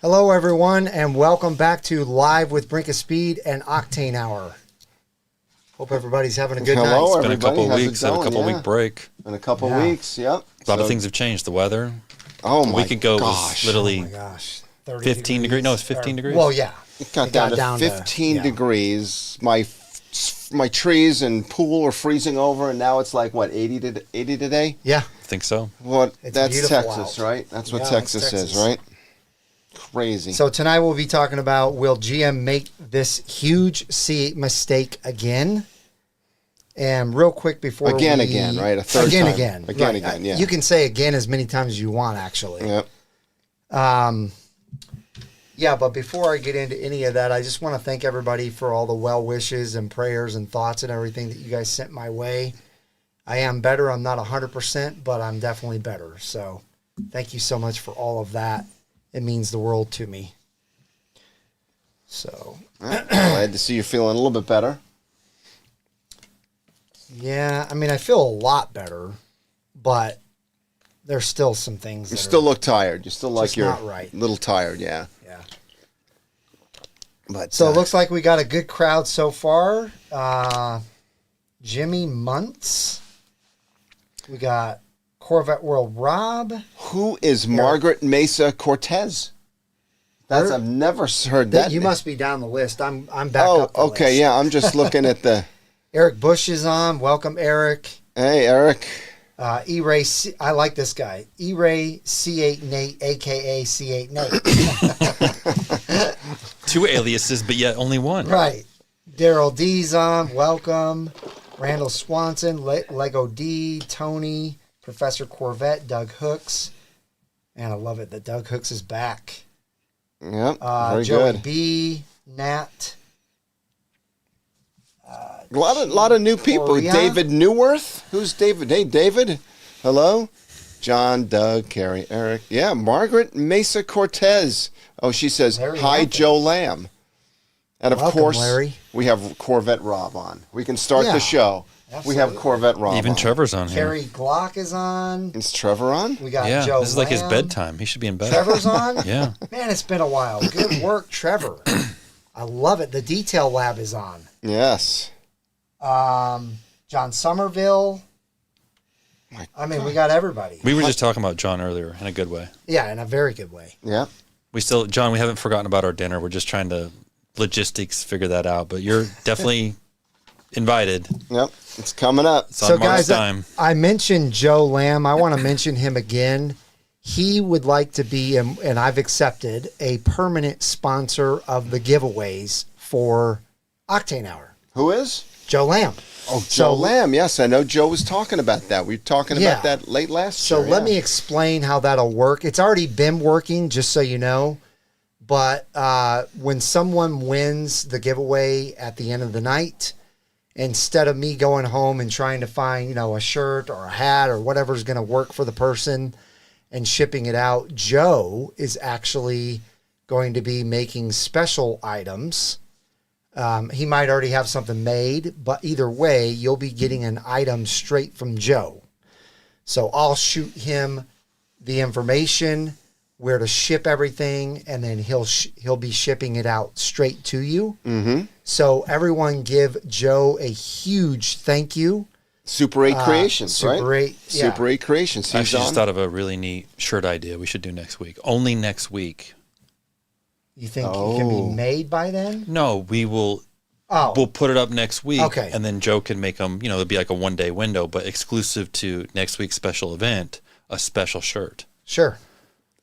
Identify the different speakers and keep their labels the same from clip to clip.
Speaker 1: Hello, everyone, and welcome back to Live with Brinkofspeed and Octane Hour. Hope everybody's having a good night.
Speaker 2: Hello,
Speaker 3: It's been a couple
Speaker 2: everybody.
Speaker 3: of weeks, had a couple week break.
Speaker 2: In a couple of weeks, yep.
Speaker 3: A lot of things have changed. The weather.
Speaker 2: Oh my
Speaker 3: A week ago
Speaker 2: gosh.
Speaker 3: was literally
Speaker 1: Oh my gosh, 30
Speaker 3: 15 degrees. No, it's 15 degrees.
Speaker 1: Well, yeah.
Speaker 2: It got down to 15 degrees. My trees and pool are freezing over, and now it's like, what, 80 today?
Speaker 1: Yeah.
Speaker 3: I think so.
Speaker 2: What?
Speaker 1: It's
Speaker 2: That's
Speaker 1: beautiful
Speaker 2: Texas,
Speaker 1: out.
Speaker 2: right? That's what
Speaker 1: Yeah,
Speaker 2: Texas
Speaker 1: it's
Speaker 2: is, right? Crazy.
Speaker 1: So tonight we'll be talking about, will GM make this huge C mistake again? And real quick before
Speaker 2: again, right? A third time.
Speaker 1: Again,
Speaker 2: Again, yeah.
Speaker 1: You can say again as many times as you want, actually.
Speaker 2: Yep.
Speaker 1: Yeah, but before I get into any of that, I just want to thank everybody for all the well wishes and prayers and thoughts and everything that you guys sent my way. I am better. I'm not 100%, but I'm definitely better. So thank you so much for all of that. It means the world to me. So
Speaker 2: Glad to see you feeling a little bit better.
Speaker 1: yeah, I mean, I feel a lot better, but there's still some things.
Speaker 2: You still look tired. You still like
Speaker 1: just
Speaker 2: you're
Speaker 1: not right.
Speaker 2: a little tired, yeah.
Speaker 1: Yeah.
Speaker 2: But
Speaker 1: So it looks like we got a good crowd so far. Jimmy Muntz. We got Corvette World Rob.
Speaker 2: who is Margaret Mesa Cortez? I've never heard that.
Speaker 1: You
Speaker 2: name.
Speaker 1: must be down the list. I'm back
Speaker 2: Oh,
Speaker 1: up the
Speaker 2: okay,
Speaker 1: list.
Speaker 2: yeah. I'm just looking at the.
Speaker 1: Eric Bush is on. Welcome, Eric.
Speaker 2: Hey, Eric.
Speaker 1: E-Ray, I like this guy. E-Ray C8 Nate, a.k.a. C8 Nate.
Speaker 3: Two aliases, but yet only one.
Speaker 1: Right. Daryl D's on. Welcome. Randall Swanson, Lego D, Tony, Professor Corvette, Doug Hooks. And I love it that Doug Hooks is back.
Speaker 2: Yep, very
Speaker 1: Joey
Speaker 2: good.
Speaker 1: B, Nat.
Speaker 2: A lot of new people.
Speaker 1: Korea.
Speaker 2: David Newworth. Who's David? Hey, David. Hello. John, Doug, Carrie, Eric. Yeah, Margaret Mesa Cortez. Oh, she says,
Speaker 1: Larry
Speaker 2: hi,
Speaker 1: Hampton.
Speaker 2: Joe Lamb. And of
Speaker 1: Welcome,
Speaker 2: course,
Speaker 1: Larry.
Speaker 2: we have Corvette Rob on. We can start
Speaker 1: Yeah,
Speaker 2: the show. We have
Speaker 1: absolutely.
Speaker 2: Corvette Rob
Speaker 3: Even
Speaker 2: on.
Speaker 3: Trevor's on here.
Speaker 1: Kerry Glock is on.
Speaker 2: Is Trevor on?
Speaker 1: We got
Speaker 3: Yeah,
Speaker 1: Joe
Speaker 3: this is like his
Speaker 1: Lamb.
Speaker 3: bedtime. He should be in bed.
Speaker 1: Trevor's on?
Speaker 3: Yeah.
Speaker 1: Man, it's been a while. Good work, Trevor. I love it. The Detail Lab is on.
Speaker 2: Yes.
Speaker 1: John Somerville. I mean, we got everybody.
Speaker 3: We were just talking about John earlier in a good way.
Speaker 1: Yeah, in a very good way.
Speaker 2: Yeah.
Speaker 3: John, we haven't forgotten about our dinner. We're just trying to logistics figure that out, but you're definitely invited.
Speaker 2: Yep. It's coming up.
Speaker 3: It's on Mark's time.
Speaker 1: I mentioned Joe Lamb. I want to mention him again. He would like to be, and I've accepted, a permanent sponsor of the giveaways for Octane Hour.
Speaker 2: Who is?
Speaker 1: Joe Lamb.
Speaker 2: Oh, Joe Lamb. Yes, I know Joe was talking about that. We were talking
Speaker 1: Yeah.
Speaker 2: about that late last
Speaker 1: So
Speaker 2: year.
Speaker 1: let me explain how that'll work. It's already been working, just so you know. But when someone wins the giveaway at the end of the night, instead of me going home and trying to find, a shirt or a hat or whatever's going to work for the person and shipping it out, Joe is actually going to be making special items. He might already have something made, but either way, you'll be getting an item straight from Joe. So I'll shoot him the information, where to ship everything, and then he'll be shipping it out straight to you. Mm-hmm. So everyone give Joe a huge thank you.
Speaker 2: Super 8 Creations,
Speaker 1: Super
Speaker 2: right?
Speaker 1: 8, yeah.
Speaker 2: Super 8 Creations.
Speaker 3: I
Speaker 2: He's
Speaker 3: actually just
Speaker 2: on.
Speaker 3: thought of a really neat shirt idea we should do next week. Only next week.
Speaker 1: You think it can be made by then?
Speaker 3: No, we will.
Speaker 1: Oh,
Speaker 3: We'll put it up next week,
Speaker 1: Okay.
Speaker 3: and then Joe can make them. It'll be like a one-day window, but exclusive to next week's special event, a special shirt.
Speaker 1: sure.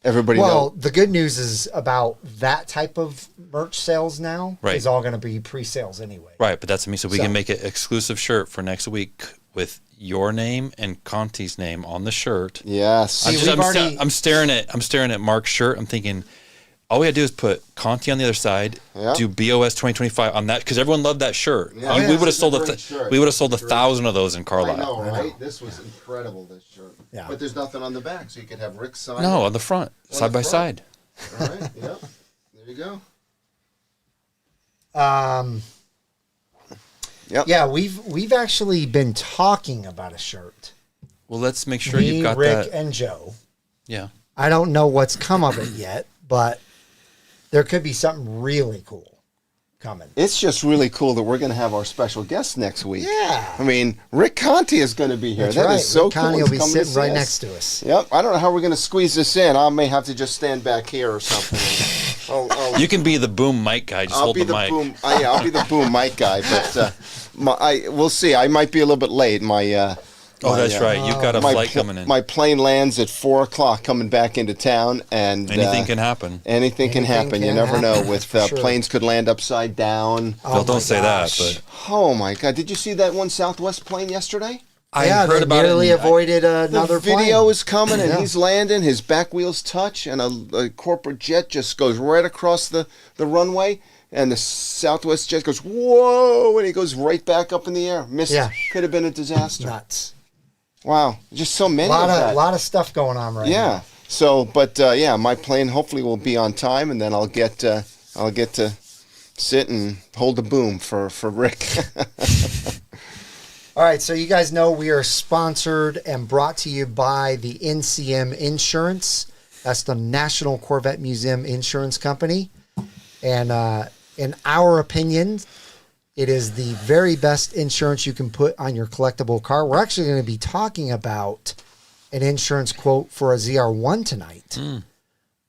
Speaker 2: Everybody
Speaker 1: Well,
Speaker 2: know.
Speaker 1: the good news is about that type of merch sales now
Speaker 3: Right.
Speaker 1: is all going to be pre-sales anyway.
Speaker 3: Right, but that's me. So we
Speaker 1: So-
Speaker 3: can make an exclusive shirt for next week with your name and Conti's name on the shirt.
Speaker 2: Yes.
Speaker 3: I'm staring at Mark's shirt. I'm thinking, all we gotta do is put Conti on the other side,
Speaker 2: Yeah.
Speaker 3: do BOS 2025 on that, because everyone loved that shirt.
Speaker 2: Yeah.
Speaker 3: we would have
Speaker 2: It's a
Speaker 3: sold
Speaker 2: great shirt.
Speaker 3: we would have sold 1,000 of those in Carlisle.
Speaker 2: I know, right? This was incredible, this shirt.
Speaker 1: Yeah.
Speaker 2: But there's nothing on the back, so you could have Rick sign
Speaker 3: No,
Speaker 2: it.
Speaker 3: on the front,
Speaker 2: the
Speaker 3: side by
Speaker 2: front.
Speaker 3: side.
Speaker 2: All right, yep. There you go. Yep.
Speaker 1: Yeah, we've actually been talking about a shirt.
Speaker 3: Well, let's make sure
Speaker 1: Me,
Speaker 3: you've got
Speaker 1: Rick,
Speaker 3: that.
Speaker 1: and Joe.
Speaker 3: Yeah.
Speaker 1: I don't know what's come of it yet, but there could be something really cool coming.
Speaker 2: It's just really cool that we're going to have our special guest next week.
Speaker 1: Yeah.
Speaker 2: I mean, Rick Conti is going to be here.
Speaker 1: That's
Speaker 2: That
Speaker 1: right.
Speaker 2: is so
Speaker 1: Rick
Speaker 2: cool.
Speaker 1: Conti
Speaker 2: He's
Speaker 1: will be
Speaker 2: coming to
Speaker 1: sitting
Speaker 2: see
Speaker 1: right
Speaker 2: us.
Speaker 1: next to us.
Speaker 2: Yep. I don't know how we're going to squeeze this in. I may have to just stand back here or something.
Speaker 3: You can be the boom mic guy. Just hold the mic.
Speaker 2: I'll be the boom mic guy, but we'll see. I might be a little bit late.
Speaker 3: That's right. You've got a flight coming in.
Speaker 2: My plane lands at 4:00 coming back into town, and
Speaker 3: Anything can happen.
Speaker 2: Anything can happen. You never know. With
Speaker 1: sure.
Speaker 2: planes could land upside down.
Speaker 3: Well, don't say that. But
Speaker 2: Oh my God! Did you see that one Southwest plane yesterday?
Speaker 3: I heard
Speaker 1: they
Speaker 3: about
Speaker 1: nearly
Speaker 3: it.
Speaker 1: avoided another
Speaker 2: The video
Speaker 1: plane.
Speaker 2: is coming, and
Speaker 1: Yeah.
Speaker 2: he's landing. His back wheels touch, and a corporate jet just goes right across the runway. And the Southwest jet goes, whoa, and he goes right back up in the air. Missed.
Speaker 1: Yeah.
Speaker 2: Could have been a disaster.
Speaker 1: Nuts.
Speaker 2: Wow. Just so many
Speaker 1: A
Speaker 2: of that.
Speaker 1: lot of stuff going on right now.
Speaker 2: Yeah. So, but my plane hopefully will be on time, and then I'll get to sit and hold the boom for Rick.
Speaker 1: All right, so you guys know we are sponsored and brought to you by the NCM Insurance. That's the National Corvette Museum Insurance Company. And in our opinion, it is the very best insurance you can put on your collectible car. We're actually going to be talking about an insurance quote for a ZR1 tonight.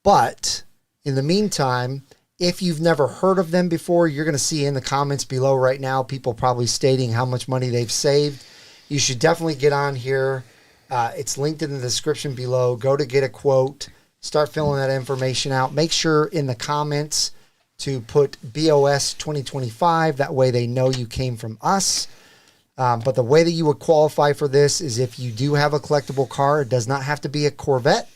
Speaker 1: But in the meantime, if you've never heard of them before, you're going to see in the comments below right now people probably stating how much money they've saved. You should definitely get on here. It's linked in the description below. Go to get a quote. Start filling that information out. Make sure in the comments to put BOS 2025. That way they know you came from us. But the way that you would qualify for this is if you do have a collectible car. It does not have to be a Corvette.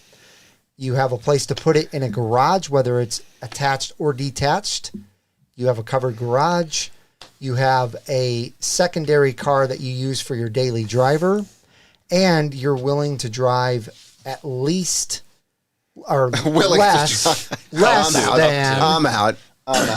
Speaker 1: You have a place to put it in a garage, whether it's attached or detached. You have a covered garage. You have a secondary car that you use for your daily driver. And you're willing to drive at least or less
Speaker 2: I'm out.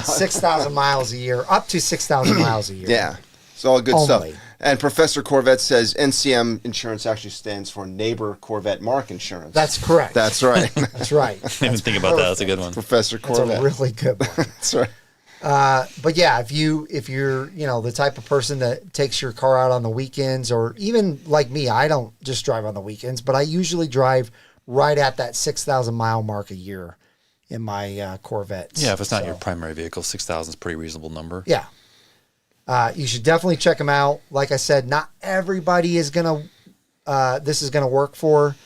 Speaker 1: 6,000 miles a year, up to 6,000 miles a year.
Speaker 2: Yeah. It's all good
Speaker 1: Only.
Speaker 2: stuff. And Professor Corvette says NCM insurance actually stands for Neighbor Corvette Mark Insurance.
Speaker 1: That's correct.
Speaker 2: That's right.
Speaker 1: That's right.
Speaker 3: I didn't even think about that. That's a good one.
Speaker 2: Professor
Speaker 1: That's
Speaker 2: Corvette.
Speaker 1: a really good one.
Speaker 2: That's right.
Speaker 1: But yeah, if you're the type of person that takes your car out on the weekends, or even like me, I don't just drive on the weekends, but I usually drive right at that 6,000 mile mark a year in my Corvettes.
Speaker 3: Yeah, if it's not
Speaker 1: So,
Speaker 3: your primary vehicle, 6,000 is a pretty reasonable number.
Speaker 1: Yeah. You should definitely check them out. Like I said, not everybody is this is gonna work for,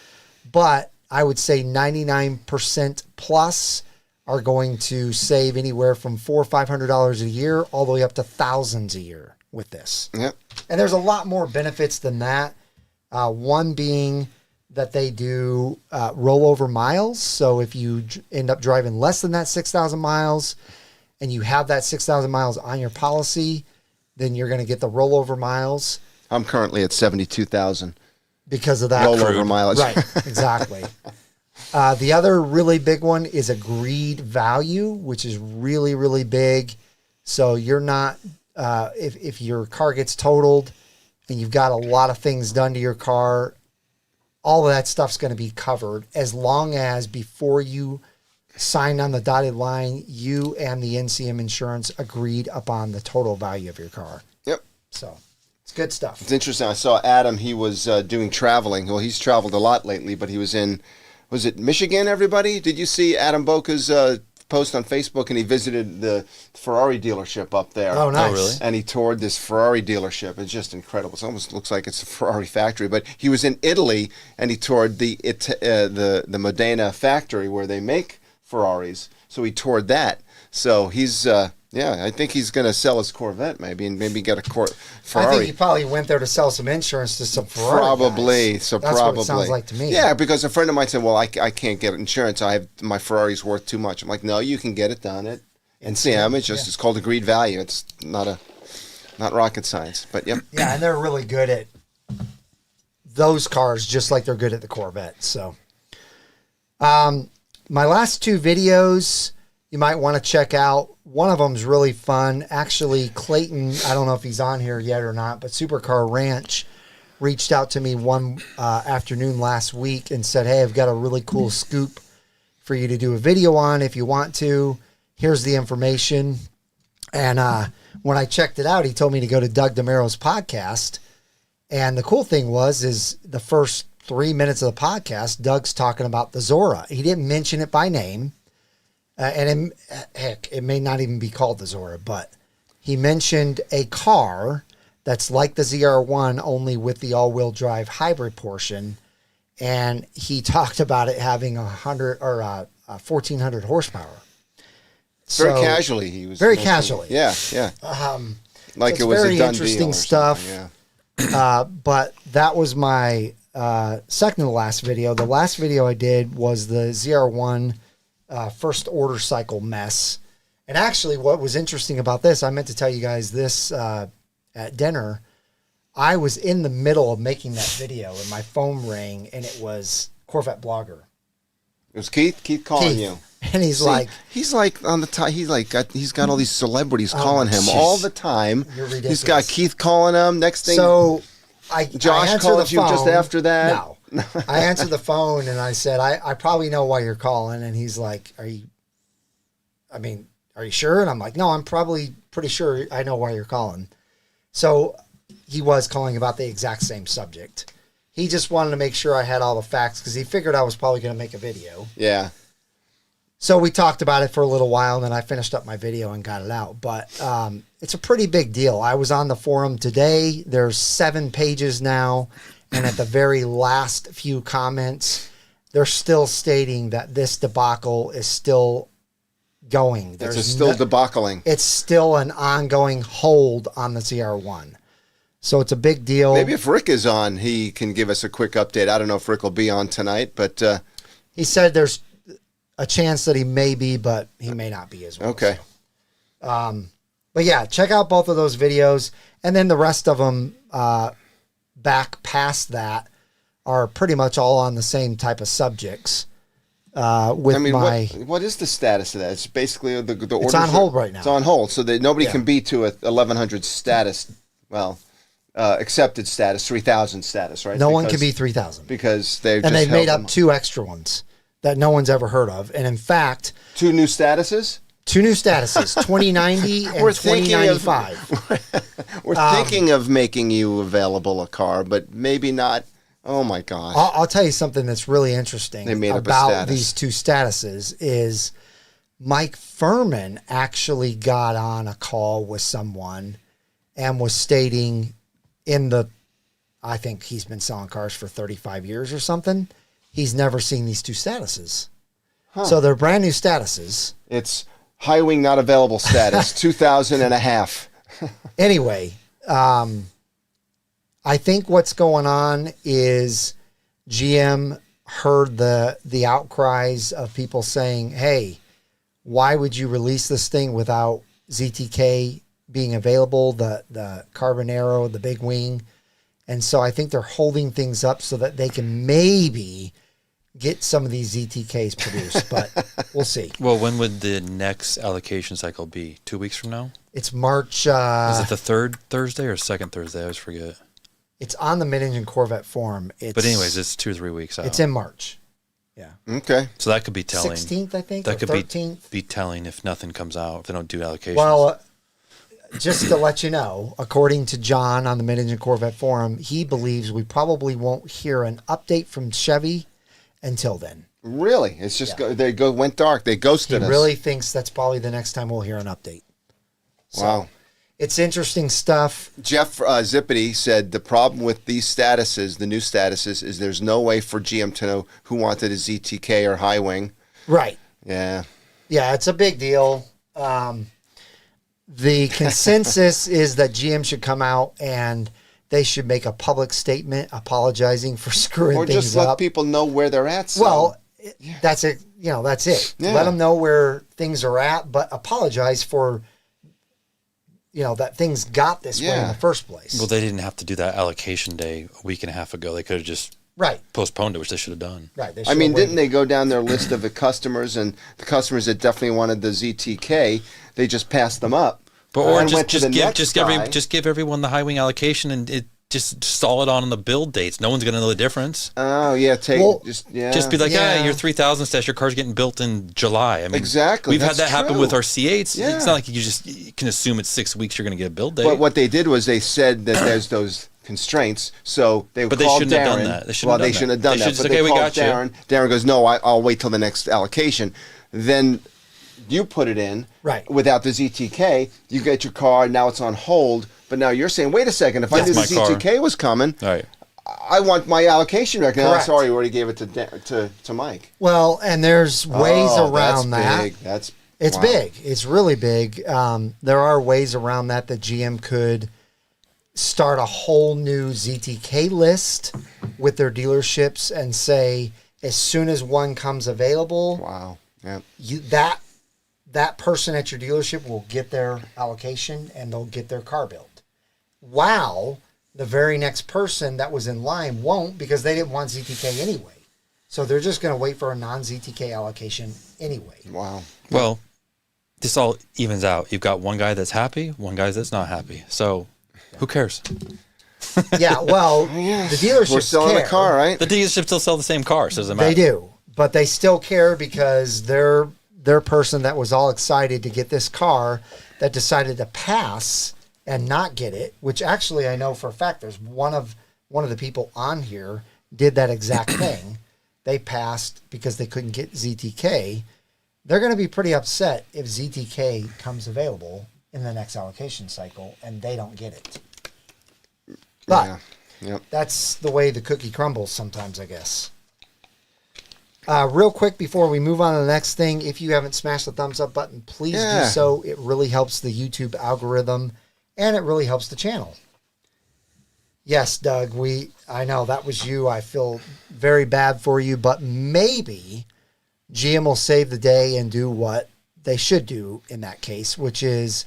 Speaker 1: but I would say 99% plus are going to save anywhere from $400 or $500 a year, all the way up to thousands a year with this.
Speaker 2: Yep.
Speaker 1: And there's a lot more benefits than that. One being that they do rollover miles. So if you end up driving less than that 6,000 miles and you have that 6,000 miles on your policy, then you're going to get the rollover miles
Speaker 2: I'm currently at 72,000
Speaker 1: because of that.
Speaker 2: rollover mileage.
Speaker 1: Right, exactly. The other really big one is agreed value, which is really, really big. So you're not, if your car gets totaled and you've got a lot of things done to your car, all of that stuff's going to be covered as long as before you signed on the dotted line, you and the NCM insurance agreed upon the total value of your car.
Speaker 2: Yep.
Speaker 1: So it's good stuff.
Speaker 2: It's interesting. I saw Adam. He was doing traveling. Well, he's traveled a lot lately, but he was in, was it Michigan, everybody? Did you see Adam Boca's post on Facebook? And he visited the Ferrari dealership up there.
Speaker 1: Oh, nice.
Speaker 3: Oh, really?
Speaker 2: And he toured this Ferrari dealership. It's just incredible. It almost looks like it's a Ferrari factory. But he was in Italy, and he toured the Modena factory where they make Ferraris. So he toured that. So he's I think he's going to sell his Corvette maybe, and maybe get a Ferrari.
Speaker 1: I think he probably went there to sell some insurance to some Ferrari
Speaker 2: Probably.
Speaker 1: guys.
Speaker 2: So
Speaker 1: That's
Speaker 2: probably.
Speaker 1: what it sounds like to me.
Speaker 2: Yeah, because a friend of mine said, "Well, I can't get insurance. My Ferrari's worth too much." I'm like, "No, you can get it done at NCM. It's just it's called agreed value. It's not rocket science." But yep.
Speaker 1: Yeah, and they're really good at those cars, just like they're good at the Corvette. So, my last two videos you might want to check out. One of them's really fun. Actually, Clayton, I don't know if he's on here yet or not, but Supercar Ranch reached out to me one afternoon last week and said, "Hey, I've got a really cool scoop for you to do a video on if you want to." here's the information. And when I checked it out, he told me to go to Doug DeMero's podcast. And the cool thing is the first 3 minutes of the podcast, Doug's talking about the Zora. He didn't mention it by name. It may not even be called the Zora, but he mentioned a car that's like the ZR1, only with the all-wheel drive hybrid portion. And he talked about it having 1,400 horsepower.
Speaker 2: Very casually, he was
Speaker 1: very
Speaker 2: mentioning.
Speaker 1: casually.
Speaker 2: Yeah. Like
Speaker 1: so
Speaker 2: it was
Speaker 1: very
Speaker 2: a done
Speaker 1: interesting
Speaker 2: deal or
Speaker 1: stuff.
Speaker 2: something, Yeah.
Speaker 1: But that was my second to last video. The last video I did was the ZR1 first order cycle mess. And actually, what was interesting about this, I meant to tell you guys this at dinner. I was in the middle of making that video, and my phone rang, and it was Corvette Blogger.
Speaker 2: It was Keith calling you.
Speaker 1: And he's like
Speaker 2: on the top. He's got all these celebrities calling him
Speaker 1: geez.
Speaker 2: all the time.
Speaker 1: You're ridiculous.
Speaker 2: He's got Keith calling him. Next thing, Josh
Speaker 1: I
Speaker 2: calls you just after that.
Speaker 1: No, I answered the phone and I said, I probably know why you're calling. And he's like, are you sure? And I'm like, no, I'm probably pretty sure I know why you're calling. So he was calling about the exact same subject. He just wanted to make sure I had all the facts because he figured I was probably going to make a video.
Speaker 2: Yeah.
Speaker 1: So we talked about it for a little while, and then I finished up my video and got it out. But it's a pretty big deal. I was on the forum today. There's 7 pages now, and at the very last few comments, they're still stating that this debacle is still going.
Speaker 2: It's still debacling.
Speaker 1: It's still an ongoing hold on the ZR1. So it's a big deal.
Speaker 2: Maybe if Rick is on, he can give us a quick update. I don't know if Rick will be on tonight, but
Speaker 1: he said there's a chance that he may be, but he may not be as well.
Speaker 2: Okay.
Speaker 1: So. But yeah, check out both of those videos. And then the rest of them back past that are pretty much all on the same type of subjects.
Speaker 2: What is the status of that? It's basically the order.
Speaker 1: It's on hold right now.
Speaker 2: It's on hold, so that nobody can be to a 1,100 status. Well, accepted status, 3,000 status, right?
Speaker 1: No one can be 3,000
Speaker 2: because they've
Speaker 1: made up 2 extra ones that no one's ever heard of. And in fact,
Speaker 2: 2 new statuses.
Speaker 1: 2 new statuses, 2090 and 2095.
Speaker 2: We're thinking of making you available a car, but maybe not. Oh my gosh!
Speaker 1: I'll tell you something that's really interesting about these 2 statuses is Mike Furman actually got on a call with someone and was stating I think he's been selling cars for 35 years or something. He's never seen these 2 statuses. Huh. So they're brand new statuses.
Speaker 2: It's high wing not available status, 2,000 and a half.
Speaker 1: Anyway, I think what's going on is GM heard the outcries of people saying, hey, why would you release this thing without ZTK being available, the Carbon Arrow, the big wing? And so I think they're holding things up so that they can maybe get some of these ZTKs produced, but we'll see.
Speaker 3: Well, when would the next allocation cycle be? 2 weeks from now?
Speaker 1: It's March.
Speaker 3: Is it the 3rd Thursday or 2nd Thursday? I always forget.
Speaker 1: It's on the Mid-Engine Corvette forum.
Speaker 3: But anyways, it's 2 or 3 weeks out.
Speaker 1: It's in March. Yeah.
Speaker 2: Okay.
Speaker 3: So that could be telling.
Speaker 1: 16th, I think,
Speaker 3: that
Speaker 1: or
Speaker 3: could
Speaker 1: 13th.
Speaker 3: be telling if nothing comes out, if they don't do allocations.
Speaker 1: Well, just to let you know, according to John on the Mid-Engine Corvette forum, he believes we probably won't hear an update from Chevy until then.
Speaker 2: Really? It's just went dark. They ghosted us.
Speaker 1: He really thinks that's probably the next time we'll hear an update. So,
Speaker 2: wow.
Speaker 1: It's interesting stuff.
Speaker 2: Jeff Zippity said the problem with these statuses, the new statuses, is there's no way for GM to know who wanted a ZTK or high wing.
Speaker 1: Right.
Speaker 2: Yeah.
Speaker 1: Yeah, it's a big deal. The consensus is that GM should come out and they should make a public statement apologizing for screwing things up.
Speaker 2: Or just let people know where they're at. So.
Speaker 1: Well, that's it. That's it. Yeah. Let them know where things are at, but apologize for that things got this way in the first place.
Speaker 3: Well, they didn't have to do that allocation day a week and a half ago. They could have just postponed it, which they should have done.
Speaker 1: Right.
Speaker 2: Didn't they go down their list of the customers, and the customers that definitely wanted the ZTK, they just passed them up.
Speaker 3: But or just give everyone the high wing allocation, and just stall it on the build dates. No one's going to know the difference.
Speaker 2: Oh yeah, just
Speaker 3: be like,
Speaker 1: Yeah.
Speaker 3: your 3000 stash, your car's getting built in July. I mean,
Speaker 2: exactly.
Speaker 3: We've had
Speaker 2: That's
Speaker 3: that happen
Speaker 2: true.
Speaker 3: with our C8s.
Speaker 2: Yeah.
Speaker 3: It's not like you can assume it's 6 weeks you're going to get a build date.
Speaker 2: But what they did was they said that there's those constraints, so they
Speaker 3: But they
Speaker 2: called
Speaker 3: shouldn't have
Speaker 2: Darren.
Speaker 3: done that. They shouldn't
Speaker 2: well,
Speaker 3: have
Speaker 2: they
Speaker 3: done
Speaker 2: shouldn't have
Speaker 3: that.
Speaker 2: done
Speaker 3: They
Speaker 2: that.
Speaker 3: should
Speaker 2: But
Speaker 3: just,
Speaker 2: they
Speaker 3: okay, we
Speaker 2: called
Speaker 3: got you.
Speaker 2: Darren. Darren goes, no, I'll wait till the next allocation. Then you put it in
Speaker 1: Right.
Speaker 2: without the ZTK. You get your car. Now it's on hold. But now you're saying, wait a second. If I knew the
Speaker 3: That's my car.
Speaker 2: ZTK was coming,
Speaker 3: All right.
Speaker 2: I want my allocation record. No,
Speaker 1: Correct.
Speaker 2: sorry, you already gave it to Mike.
Speaker 1: Well, and there's ways
Speaker 2: Oh,
Speaker 1: around
Speaker 2: that's
Speaker 1: that.
Speaker 2: Big. That's
Speaker 1: It's
Speaker 2: wow.
Speaker 1: big. It's really big. There are ways around that GM could start a whole new ZTK list with their dealerships and say, as soon as one comes available,
Speaker 2: Wow. Yeah.
Speaker 1: that person at your dealership will get their allocation and they'll get their car built. Wow. The very next person that was in line won't, because they didn't want ZTK anyway. So they're just going to wait for a non-ZTK allocation anyway.
Speaker 2: Wow.
Speaker 3: Well, this all evens out. You've got one guy that's happy, one guy that's not happy. So who cares?
Speaker 1: Yeah, well,
Speaker 2: Yes.
Speaker 1: the dealerships
Speaker 2: We're selling
Speaker 1: care.
Speaker 2: the car, right?
Speaker 3: The dealerships still sell the same car, so it doesn't matter.
Speaker 1: They do, but they still care because their person that was all excited to get this car that decided to pass and not get it, which actually I know for a fact there's one of the people on here did that exact thing. They passed because they couldn't get ZTK. They're going to be pretty upset if ZTK comes available in the next allocation cycle and they don't get it. But
Speaker 2: Yeah. Yep.
Speaker 1: that's the way the cookie crumbles sometimes, I guess. Real quick before we move on to the next thing, if you haven't smashed the thumbs up button, please
Speaker 2: Yeah.
Speaker 1: do so. It really helps the YouTube algorithm and it really helps the channel. Yes, Doug, I know that was you. I feel very bad for you, but maybe GM will save the day and do what they should do in that case, which is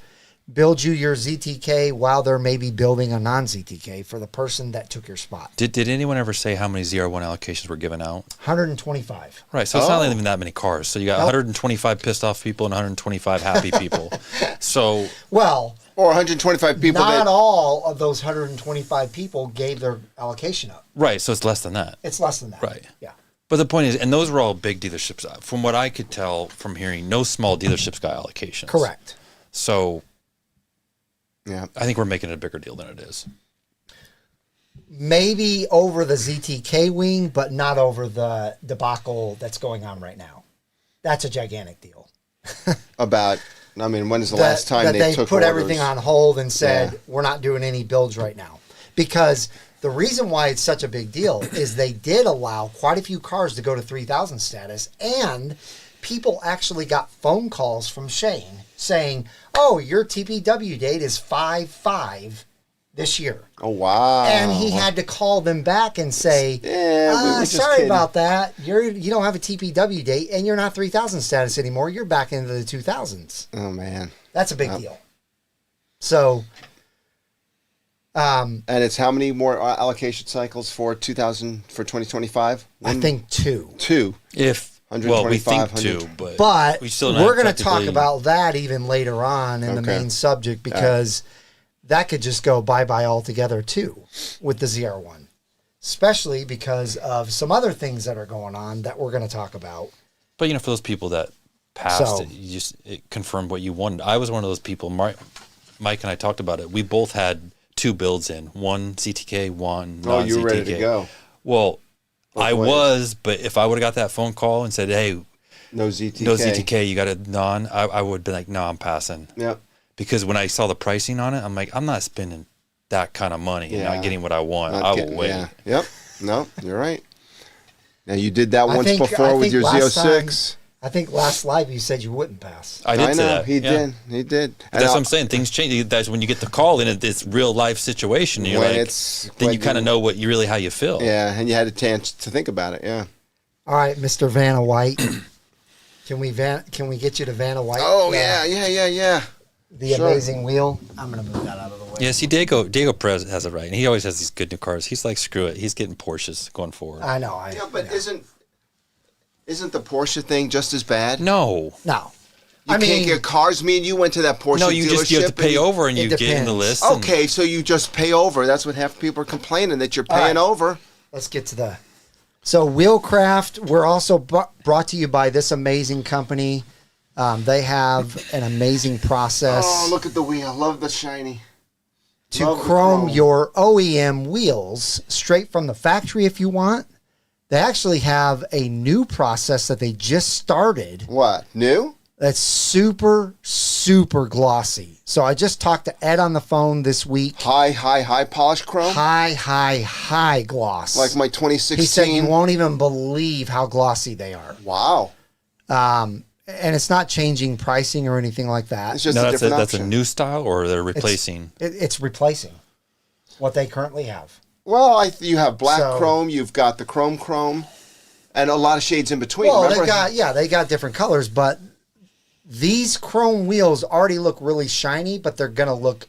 Speaker 1: build you your ZTK while they're maybe building a non-ZTK for the person that took your spot.
Speaker 3: Did anyone ever say how many ZR1 allocations were given out?
Speaker 1: 125.
Speaker 3: Right, so it's not
Speaker 2: Oh.
Speaker 3: even that many cars. So you got
Speaker 1: Nope.
Speaker 3: 125 pissed off people and 125 happy people. So
Speaker 1: Well,
Speaker 2: Or 125 people
Speaker 1: not
Speaker 2: that.
Speaker 1: all of those 125 people gave their allocation up.
Speaker 3: right, so it's less than that.
Speaker 1: It's less than that.
Speaker 3: Right.
Speaker 1: Yeah.
Speaker 3: But the point is, and those were all big dealerships. From what I could tell from hearing, no small dealerships got allocations.
Speaker 1: Correct.
Speaker 3: So
Speaker 2: Yeah.
Speaker 3: I think we're making it a bigger deal than it is.
Speaker 1: Maybe over the ZTK wing, but not over the debacle that's going on right now. That's a gigantic deal.
Speaker 2: About. I mean, when is the last time
Speaker 1: that
Speaker 2: they took
Speaker 1: put
Speaker 2: orders?
Speaker 1: everything on hold and said,
Speaker 2: Yeah.
Speaker 1: we're not doing any builds right now? Because the reason why it's such a big deal is they did allow quite a few cars to go to 3,000 status, and people actually got phone calls from Shane saying, oh, your TPW date is 5/5 this year.
Speaker 2: Oh wow!
Speaker 1: And he had to call them back and say,
Speaker 2: Yeah, we were just
Speaker 1: sorry
Speaker 2: kidding."
Speaker 1: about that. You don't have a TPW date, and you're not 3,000 status anymore. You're back into the 2,000s.
Speaker 2: Oh man!
Speaker 1: That's a big deal. So,
Speaker 2: And it's how many more allocation cycles for 2025?
Speaker 1: I think 2.
Speaker 2: Two.
Speaker 3: If well, we think
Speaker 2: 125,
Speaker 3: 2, but
Speaker 1: But
Speaker 3: we still
Speaker 1: we're going to talk
Speaker 3: effectively-
Speaker 1: about that even later on in the
Speaker 2: Okay.
Speaker 1: main subject, because that could just go bye-bye altogether too with the ZR1, especially because of some other things that are going on that we're going to talk about.
Speaker 3: But for those people that passed,
Speaker 1: So-
Speaker 3: it confirmed what you wanted. I was one of those people. Mike and I talked about it. We both had 2 builds in, one ZTK, one
Speaker 2: Oh,
Speaker 3: non-ZTK.
Speaker 2: you were ready to go.
Speaker 3: Well, I
Speaker 2: ways.
Speaker 3: was, but if I would have got that phone call and said, "Hey,
Speaker 2: No ZTK.
Speaker 3: no ZTK, you got a non," I would have been like, "No, I'm passing."
Speaker 2: Yep.
Speaker 3: Because when I saw the pricing on it, I'm like, I'm not spending that kind of money and
Speaker 2: Yeah.
Speaker 3: not getting what I want.
Speaker 2: Not
Speaker 3: I will
Speaker 2: getting-
Speaker 3: wait.
Speaker 2: Yeah. Yep. No, you're right. Now you did that
Speaker 1: I
Speaker 2: once
Speaker 1: think-
Speaker 2: before
Speaker 1: I
Speaker 2: with
Speaker 1: think
Speaker 2: your
Speaker 1: last
Speaker 2: Z06.
Speaker 1: I think last live you said you wouldn't pass.
Speaker 3: I did
Speaker 2: I
Speaker 3: say
Speaker 2: know
Speaker 3: that.
Speaker 2: he
Speaker 3: yeah.
Speaker 2: did. He did.
Speaker 3: But that's what I'm saying. Things change. That's when you get the call and it's real life situation. You're
Speaker 2: When
Speaker 3: like,
Speaker 2: it's-
Speaker 3: then
Speaker 2: when
Speaker 3: you kind of
Speaker 2: you-
Speaker 3: know what you really how you feel.
Speaker 2: Yeah, and you had a chance to think about it. Yeah.
Speaker 1: All right, Mr. Vanna White. Can we get you to Vanna White?
Speaker 2: Oh yeah.
Speaker 1: The
Speaker 2: Sure.
Speaker 1: amazing wheel. I'm gonna move that out of the way.
Speaker 3: Yeah, see, Diego Perez has it right, and he always has these good new cars. He's like, screw it. He's getting Porsches going forward.
Speaker 1: I know.
Speaker 2: Yeah, but isn't the Porsche thing just as bad?
Speaker 3: No,
Speaker 1: No.
Speaker 2: You can't get cars. Me and you went to that Porsche
Speaker 3: No,
Speaker 2: dealership.
Speaker 3: you have to pay over and you get in the list.
Speaker 2: Okay, so you just pay over. That's what half people are complaining, that you're paying over.
Speaker 1: Let's get to the... So WheelCraft, we're also brought to you by this amazing company. They have an amazing process.
Speaker 2: Oh, look at the wheel. Love the shiny.
Speaker 1: To chrome your OEM wheels straight from the factory if you want. They actually have a new process that they just started.
Speaker 2: What? New?
Speaker 1: That's super, super glossy. So I just talked to Ed on the phone this week.
Speaker 2: High polish chrome?
Speaker 1: High gloss.
Speaker 2: Like my 2016?
Speaker 1: He said you won't even believe how glossy they are.
Speaker 2: Wow.
Speaker 1: And it's not changing pricing or anything like that.
Speaker 2: It's just a different
Speaker 3: that's
Speaker 2: option.
Speaker 3: a new style, or they're replacing?
Speaker 1: It's replacing what they currently have.
Speaker 2: Well, you have black chrome, you've got the chrome, and a lot of shades in between.
Speaker 1: Well,
Speaker 2: Remember?
Speaker 1: they got different colors, but these chrome wheels already look really shiny, but they're going to look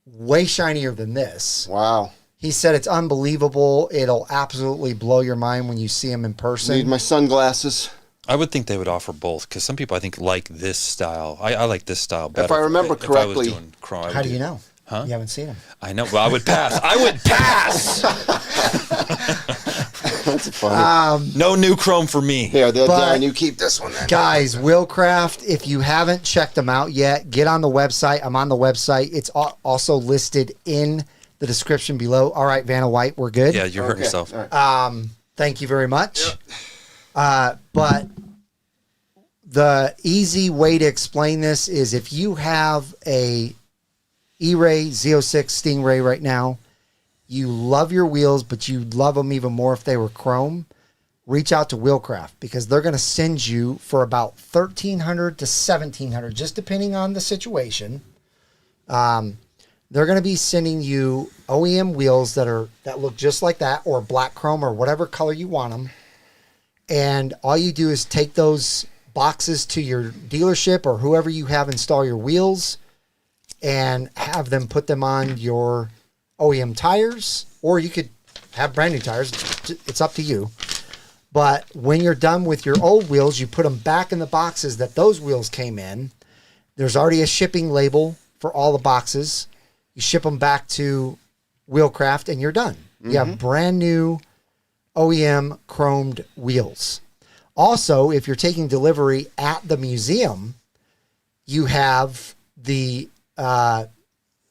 Speaker 1: way shinier than this.
Speaker 2: Wow.
Speaker 1: He said it's unbelievable. It'll absolutely blow your mind when you see them in person.
Speaker 2: Need my sunglasses.
Speaker 3: I would think they would offer both, because some people, I think, like this style. I like this style better.
Speaker 2: If I remember correctly.
Speaker 3: If I was doing chrome,
Speaker 1: How do you know?
Speaker 3: Huh?
Speaker 1: You haven't seen them.
Speaker 3: I know. Well, I would pass. I would pass.
Speaker 2: That's funny.
Speaker 3: No new chrome for me.
Speaker 2: Here, Darren, you keep this one then.
Speaker 1: Guys, WheelCraft, if you haven't checked them out yet, get on the website. I'm on the website. It's also listed in the description below. All right, Vanna White, we're good?
Speaker 3: Yeah, you hurt yourself.
Speaker 2: All right.
Speaker 1: Thank you very much. But the easy way to explain this is if you have a E-Ray Z06 Stingray right now, you love your wheels, but you'd love them even more if they were chrome, reach out to WheelCraft, because they're going to send you for about $1,300 to $1,700, just depending on the situation. They're going to be sending you OEM wheels that look just like that, or black chrome, or whatever color you want them. And all you do is take those boxes to your dealership or whoever you have install your wheels and have them put them on your OEM tires, or you could have brand new tires. It's up to you. But when you're done with your old wheels, you put them back in the boxes that those wheels came in. There's already a shipping label for all the boxes. You ship them back to WheelCraft and you're done. Mm-hmm. You have brand new OEM chromed wheels. Also, if you're taking delivery at the museum, you have the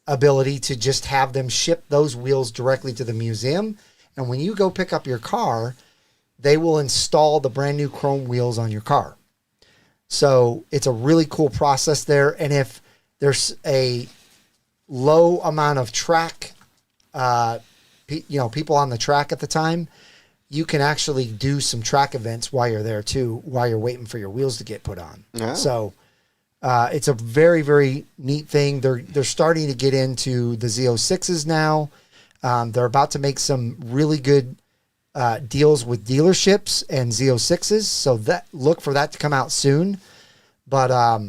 Speaker 1: ability to just have them ship those wheels directly to the museum. And when you go pick up your car, they will install the brand new chrome wheels on your car. So it's a really cool process there. And if there's a low amount of track, people on the track at the time, you can actually do some track events while you're there too, while you're waiting for your wheels to get put on. Yeah. So it's a very, very neat thing. They're starting to get into the Z06s now. They're about to make some really good deals with dealerships and Z06s. So look for that to come out soon. But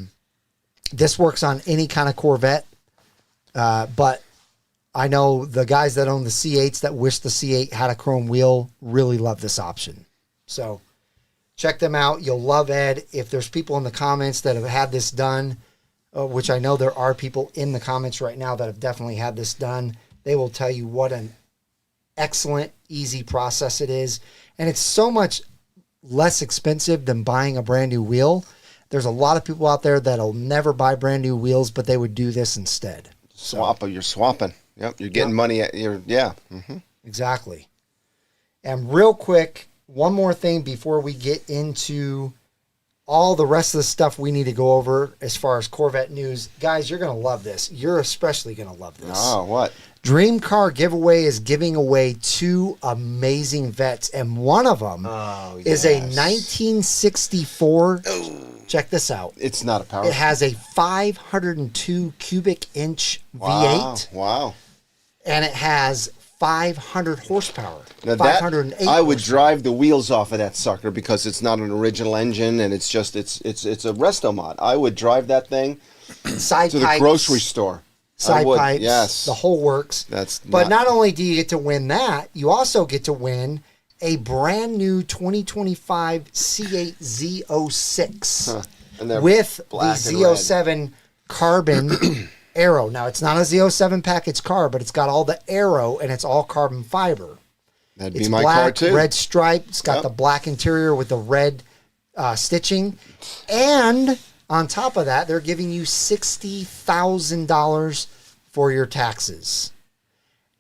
Speaker 1: this works on any kind of Corvette. But I know the guys that own the C8s that wish the C8 had a chrome wheel really love this option. So check them out. You'll love Ed. If there's people in the comments that have had this done, which I know there are people in the comments right now that have definitely had this done, they will tell you what an excellent, easy process it is. And it's so much less expensive than buying a brand new wheel. There's a lot of people out there that'll never buy brand new wheels, but they would do this instead.
Speaker 2: You're swapping. Yep, you're getting money at your, Mm-hmm.
Speaker 1: Exactly. And real quick, one more thing before we get into all the rest of the stuff we need to go over as far as Corvette news. Guys, you're going to love this. You're especially going to love this.
Speaker 2: Oh, what?
Speaker 1: Dream Car Giveaway is giving away 2 amazing vets, and one of them is a 1964. Check this out.
Speaker 2: It's not a power.
Speaker 1: It has a 502 cubic inch V8.
Speaker 2: Wow.
Speaker 1: And it has 500 horsepower.
Speaker 2: Now
Speaker 1: 508
Speaker 2: I would
Speaker 1: horsepower.
Speaker 2: drive the wheels off of that sucker because it's not an original engine and it's just it's a resto mod. I would drive that thing
Speaker 1: Side
Speaker 2: to
Speaker 1: pipes,
Speaker 2: the grocery store.
Speaker 1: Side
Speaker 2: would,
Speaker 1: pipes,
Speaker 2: yes.
Speaker 1: the whole works. But not only do you get to win that, you also get to win a brand new 2025 C8 Z06.
Speaker 2: And they're
Speaker 1: with the
Speaker 2: black and
Speaker 1: Z07 carbon aero. Now, it's not a Z07 package car, but it's got all the aero, and it's all carbon fiber.
Speaker 2: That'd
Speaker 1: It's
Speaker 2: be my
Speaker 1: black,
Speaker 2: car too.
Speaker 1: red stripe. It's got
Speaker 2: Yep.
Speaker 1: the black interior with the red stitching. And on top of that, they're giving you $60,000 for your taxes.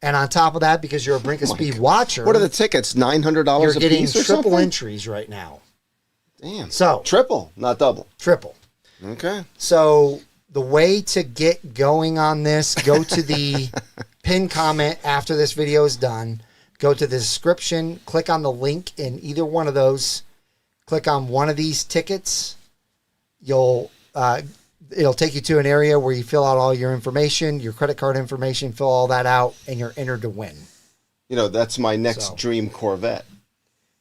Speaker 1: And on top of that, because you're a Brinkofspeed watcher,
Speaker 2: What are the tickets? $900
Speaker 1: you're
Speaker 2: a
Speaker 1: getting
Speaker 2: piece or
Speaker 1: triple
Speaker 2: something?
Speaker 1: entries right now.
Speaker 2: Damn.
Speaker 1: So
Speaker 2: Triple, not double.
Speaker 1: triple.
Speaker 2: Okay.
Speaker 1: So the way to get going on this, go to the pinned comment after this video is done. Go to the description, click on the link in either one of those. Click on one of these tickets. It'll take you to an area where you fill out all your information, your credit card information, fill all that out, and you're entered to win.
Speaker 2: You know, that's my next dream Corvette.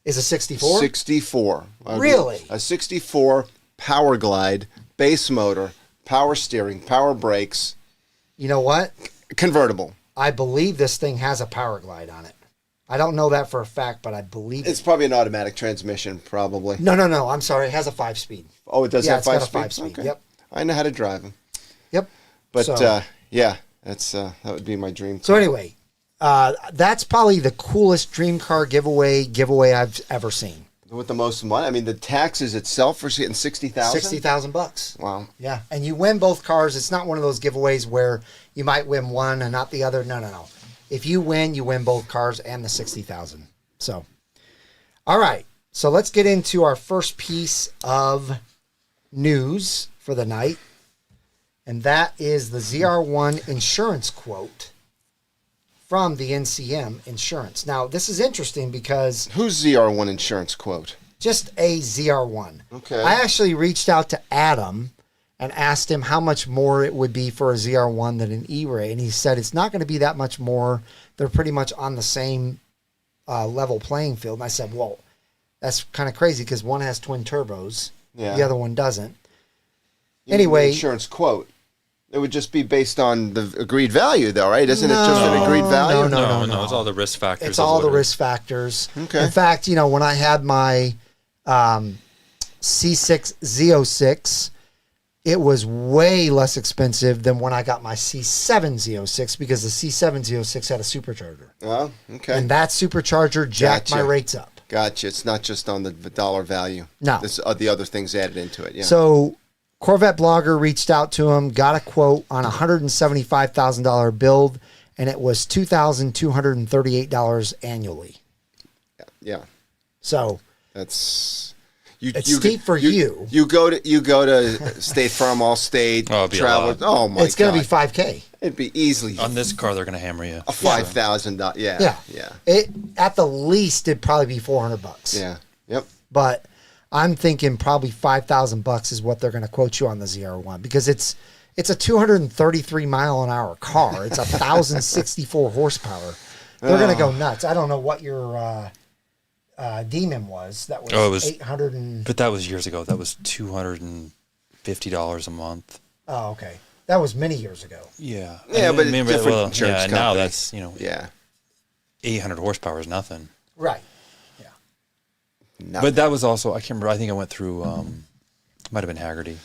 Speaker 1: Is a 64?
Speaker 2: 64.
Speaker 1: Really?
Speaker 2: A 64 Power Glide, base motor, power steering, power brakes,
Speaker 1: You know what?
Speaker 2: convertible.
Speaker 1: I believe this thing has a power glide on it. I don't know that for a fact, but I believe
Speaker 2: It's probably an automatic transmission, probably.
Speaker 1: No. I'm sorry. It has a 5-speed.
Speaker 2: Oh, it does
Speaker 1: Yeah,
Speaker 2: have
Speaker 1: it's got a
Speaker 2: 5-speed?
Speaker 1: 5-speed.
Speaker 2: Okay.
Speaker 1: Yep.
Speaker 2: I know how to drive them.
Speaker 1: Yep.
Speaker 2: But,
Speaker 1: So-
Speaker 2: yeah, that's that would be my dream.
Speaker 1: So anyway, that's probably the coolest dream car giveaway I've ever seen.
Speaker 2: With the most money. I mean, the taxes itself for getting $60,000?
Speaker 1: $60,000.
Speaker 2: Wow.
Speaker 1: Yeah, and you win both cars. It's not one of those giveaways where you might win one and not the other. No. If you win both cars and the $60,000. So, all right. So let's get into our first piece of news for the night, and that is the ZR1 insurance quote from the NCM Insurance. Now, this is interesting because
Speaker 2: Who's ZR1 insurance quote?
Speaker 1: just a ZR1.
Speaker 2: Okay.
Speaker 1: I actually reached out to Adam and asked him how much more it would be for a ZR1 than an E-Ray, and he said it's not going to be that much more. They're pretty much on the same level playing field. And I said, well, that's kind of crazy because one has twin turbos,
Speaker 2: Yeah.
Speaker 1: the other one doesn't.
Speaker 2: You
Speaker 1: Anyway-
Speaker 2: mean the insurance quote. It would just be based on the agreed value, though, right? Isn't it just an agreed value?
Speaker 1: No.
Speaker 3: It's all the risk factors.
Speaker 1: It's
Speaker 3: of
Speaker 1: all
Speaker 3: what
Speaker 1: the
Speaker 3: it is.
Speaker 1: risk factors.
Speaker 2: Okay.
Speaker 1: In fact, when I had my C6 Z06, it was way less expensive than when I got my C7 Z06 because the C7 Z06 had a supercharger.
Speaker 2: Oh, okay.
Speaker 1: And that supercharger jacked my
Speaker 2: Gotcha.
Speaker 1: rates up.
Speaker 2: Gotcha. It's not just on the dollar value.
Speaker 1: No.
Speaker 2: There's the other things added into it. Yeah.
Speaker 1: So Corvette Blogger reached out to him, got a quote on a $175,000 build, and it was $2,238 annually.
Speaker 2: yeah.
Speaker 1: So
Speaker 2: That's
Speaker 1: It's steep for you.
Speaker 2: You go to State Farm, Allstate,
Speaker 3: Oh, it'd be a
Speaker 2: travel.
Speaker 3: lot.
Speaker 2: Oh my!
Speaker 1: it's going to be
Speaker 2: God.
Speaker 1: $5,000.
Speaker 2: It'd be easily
Speaker 3: On this car, they're going to hammer you.
Speaker 2: a $5,000. Yeah.
Speaker 1: Yeah.
Speaker 2: Yeah.
Speaker 1: It at the least it'd probably be $400.
Speaker 2: Yeah. Yep.
Speaker 1: But I'm thinking probably $5,000 is what they're going to quote you on the ZR1 because it's a 233 mile an hour car. It's 1,064 horsepower. They're going to go nuts. I don't know what your Demon was. That was,
Speaker 3: Oh, it was
Speaker 1: 800 and
Speaker 3: But that was years ago. That was $250 a month.
Speaker 1: oh, okay. That was many years ago.
Speaker 3: Yeah.
Speaker 2: Yeah, but different insurance
Speaker 3: yeah, now
Speaker 2: company.
Speaker 3: that's,
Speaker 2: Yeah.
Speaker 3: 800 horsepower is nothing.
Speaker 1: Right.
Speaker 2: No.
Speaker 3: But that was also, I can't remember, I think I went through, might have been Haggerty.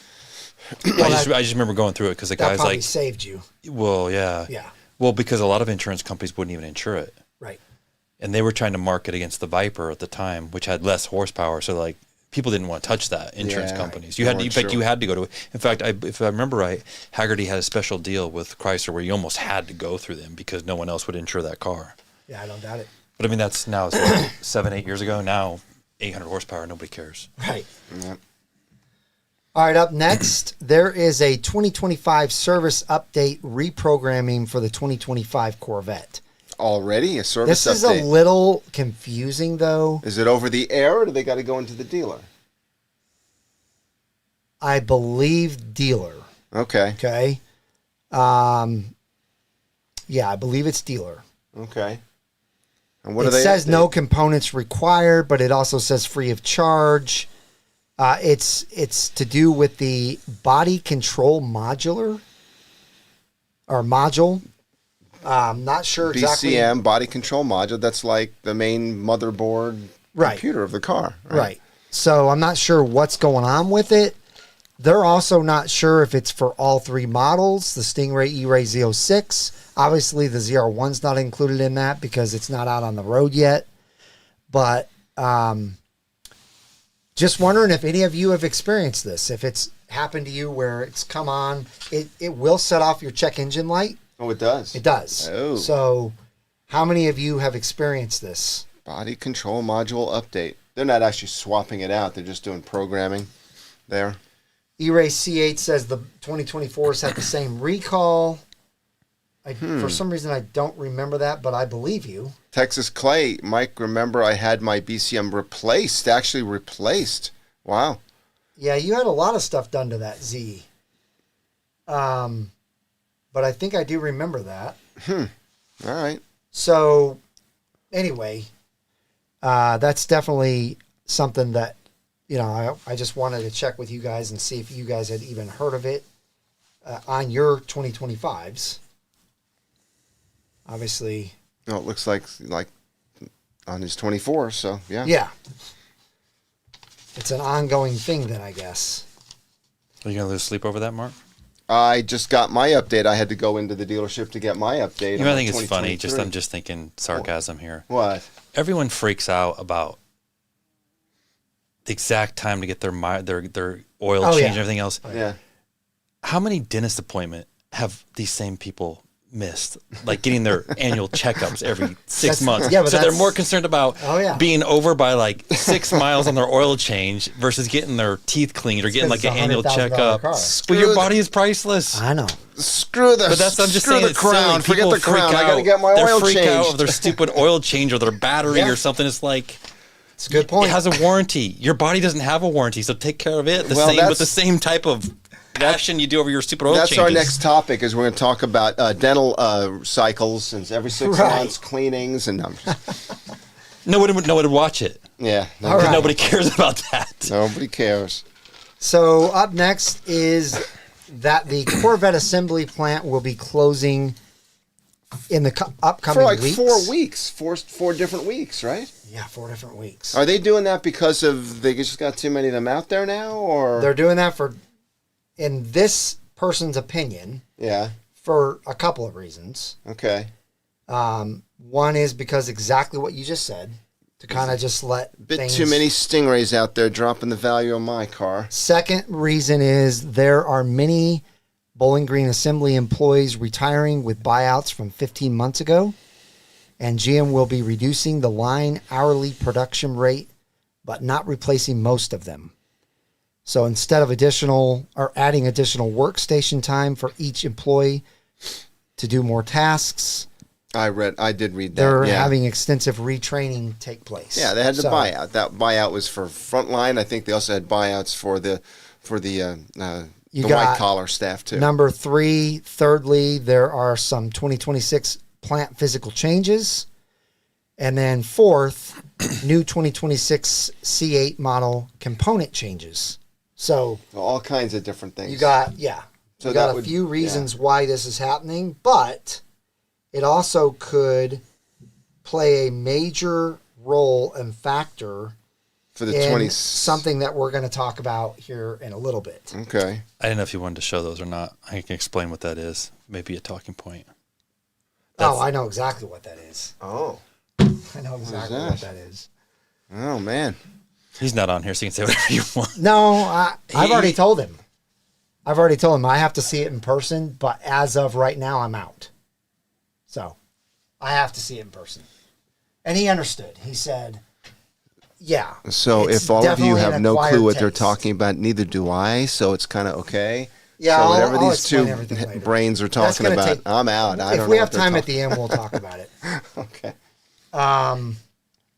Speaker 1: Well,
Speaker 3: I just remember going through it because the
Speaker 1: that
Speaker 3: guy's
Speaker 1: probably
Speaker 3: like,
Speaker 1: saved you.
Speaker 3: well, yeah.
Speaker 1: Yeah.
Speaker 3: Well, because a lot of insurance companies wouldn't even insure it.
Speaker 1: Right.
Speaker 3: And they were trying to market against the Viper at the time, which had less horsepower. So like people didn't want to touch that. Insurance
Speaker 2: Yeah,
Speaker 3: companies. You had to, in
Speaker 2: weren't
Speaker 3: fact,
Speaker 2: sure.
Speaker 3: you had to go to. In fact, if I remember right, Haggerty had a special deal with Chrysler where you almost had to go through them because no one else would insure that car.
Speaker 1: Yeah, I don't doubt it.
Speaker 3: But I mean, that's now it's what, 7-8 years ago. Now 800 horsepower, nobody cares.
Speaker 1: Right.
Speaker 2: Yeah.
Speaker 1: All right, up next, there is a 2025 service update reprogramming for the 2025 Corvette.
Speaker 2: Already a service
Speaker 1: This is
Speaker 2: update.
Speaker 1: a little confusing, though.
Speaker 2: Is it over the air, or do they got to go into the dealer?
Speaker 1: I believe dealer.
Speaker 2: Okay.
Speaker 1: Okay. Yeah, I believe it's dealer.
Speaker 2: Okay. And what
Speaker 1: It
Speaker 2: are they?
Speaker 1: says no components required, but it also says free of charge. It's to do with the body control module. Not sure exactly.
Speaker 2: BCM body control module. That's like the main motherboard
Speaker 1: Right.
Speaker 2: computer of the car.
Speaker 1: Right. So I'm not sure what's going on with it. They're also not sure if it's for all three models, the Stingray, E-Ray, Z06. Obviously, the ZR1's not included in that because it's not out on the road yet. But just wondering if any of you have experienced this. If it's happened to you where it's come on, it will set off your check engine light.
Speaker 2: Oh, it does?
Speaker 1: It does.
Speaker 2: Oh.
Speaker 1: So how many of you have experienced this?
Speaker 2: Body control module update. They're not actually swapping it out. They're just doing programming there.
Speaker 1: E-Ray C8 says the 2024s had the same recall. For some reason, I don't remember that, but I believe you.
Speaker 2: Texas Clay, Mike, remember I had my BCM actually replaced. Wow.
Speaker 1: Yeah, you had a lot of stuff done to that Z. But I think I do remember that.
Speaker 2: All right.
Speaker 1: So, anyway, that's definitely something that, I just wanted to check with you guys and see if you guys had even heard of it on your 2025s. Obviously.
Speaker 2: No, it looks like on his 24, so yeah.
Speaker 1: Yeah. It's an ongoing thing then, I guess.
Speaker 3: Are you going to lose sleep over that, Mark?
Speaker 2: I just got my update. I had to go into the dealership to get my update.
Speaker 3: You know, I think it's funny. I'm just thinking sarcasm here.
Speaker 2: What?
Speaker 3: Everyone freaks out about the exact time to get their oil change and everything else.
Speaker 2: Yeah.
Speaker 3: How many dentist appointment have these same people missed? Like getting their annual checkups every 6 months.
Speaker 1: Yeah, but
Speaker 3: so they're more concerned about being over by like 6 miles on their oil change versus getting their teeth cleaned or getting like an annual checkup. Well, your body is priceless.
Speaker 1: I know.
Speaker 2: Screw the,
Speaker 3: but that's, I'm just
Speaker 2: screw
Speaker 3: saying,
Speaker 2: the
Speaker 3: it's
Speaker 2: crown.
Speaker 3: silly.
Speaker 2: Forget the crown. I got to get my oil
Speaker 3: freak
Speaker 2: changed.
Speaker 3: out of their stupid oil change or their battery or something. It's like,
Speaker 1: it's a good point.
Speaker 3: It has a warranty. Your body doesn't have a warranty, so take care of it. With the same type of passion you do over your stupid oil changes.
Speaker 2: That's our next topic. Is we're going to talk about dental cycles and every 6 months cleanings and
Speaker 3: nobody would watch it.
Speaker 2: Yeah,
Speaker 3: nobody cares about that.
Speaker 2: Nobody cares.
Speaker 1: So up next is that the Corvette assembly plant will be closing in the upcoming weeks.
Speaker 2: For like 4 weeks, four different weeks, right?
Speaker 1: Yeah, 4 different weeks.
Speaker 2: Are they doing that because they just got too many of them out there now, or
Speaker 1: they're doing that in this person's opinion?
Speaker 2: Yeah,
Speaker 1: for a couple of reasons.
Speaker 2: Okay.
Speaker 1: One is because exactly what you just said, to kind of just let
Speaker 2: too many Stingrays out there dropping the value of my car.
Speaker 1: Second reason is there are many Bowling Green assembly employees retiring with buyouts from 15 months ago, and GM will be reducing the line hourly production rate, but not replacing most of them. So instead of adding additional workstation time for each employee to do more tasks,
Speaker 2: I did read that.
Speaker 1: They're having extensive retraining take place.
Speaker 2: Yeah, they had the buyout. That buyout was for frontline. I think they also had buyouts for the white collar staff too.
Speaker 1: Number 3, thirdly, there are some 2026 plant physical changes. And then 4th, new 2026 C8 model component changes. So
Speaker 2: all kinds of different things.
Speaker 1: You got a few reasons why this is happening, but it also could play a major role and factor
Speaker 2: for the
Speaker 1: something that we're going to talk about here in a little bit.
Speaker 2: Okay.
Speaker 3: I didn't know if you wanted to show those or not. I can explain what that is. Maybe a talking point.
Speaker 1: I know exactly what that is.
Speaker 2: Oh.
Speaker 1: I know exactly what that is.
Speaker 2: Oh, man.
Speaker 3: He's not on here, so you can say whatever you want.
Speaker 1: No, I've already told him. I have to see it in person, but as of right now, I'm out. So I have to see it in person. And he understood. He said, yeah.
Speaker 2: So if all of you have no clue what they're talking about, neither do I. So it's kind of okay.
Speaker 1: Yeah,
Speaker 2: so whatever
Speaker 1: I'll
Speaker 2: these two brains are talking about, I'm out. I don't know.
Speaker 1: If we have time at the end, we'll talk about it.
Speaker 2: Okay.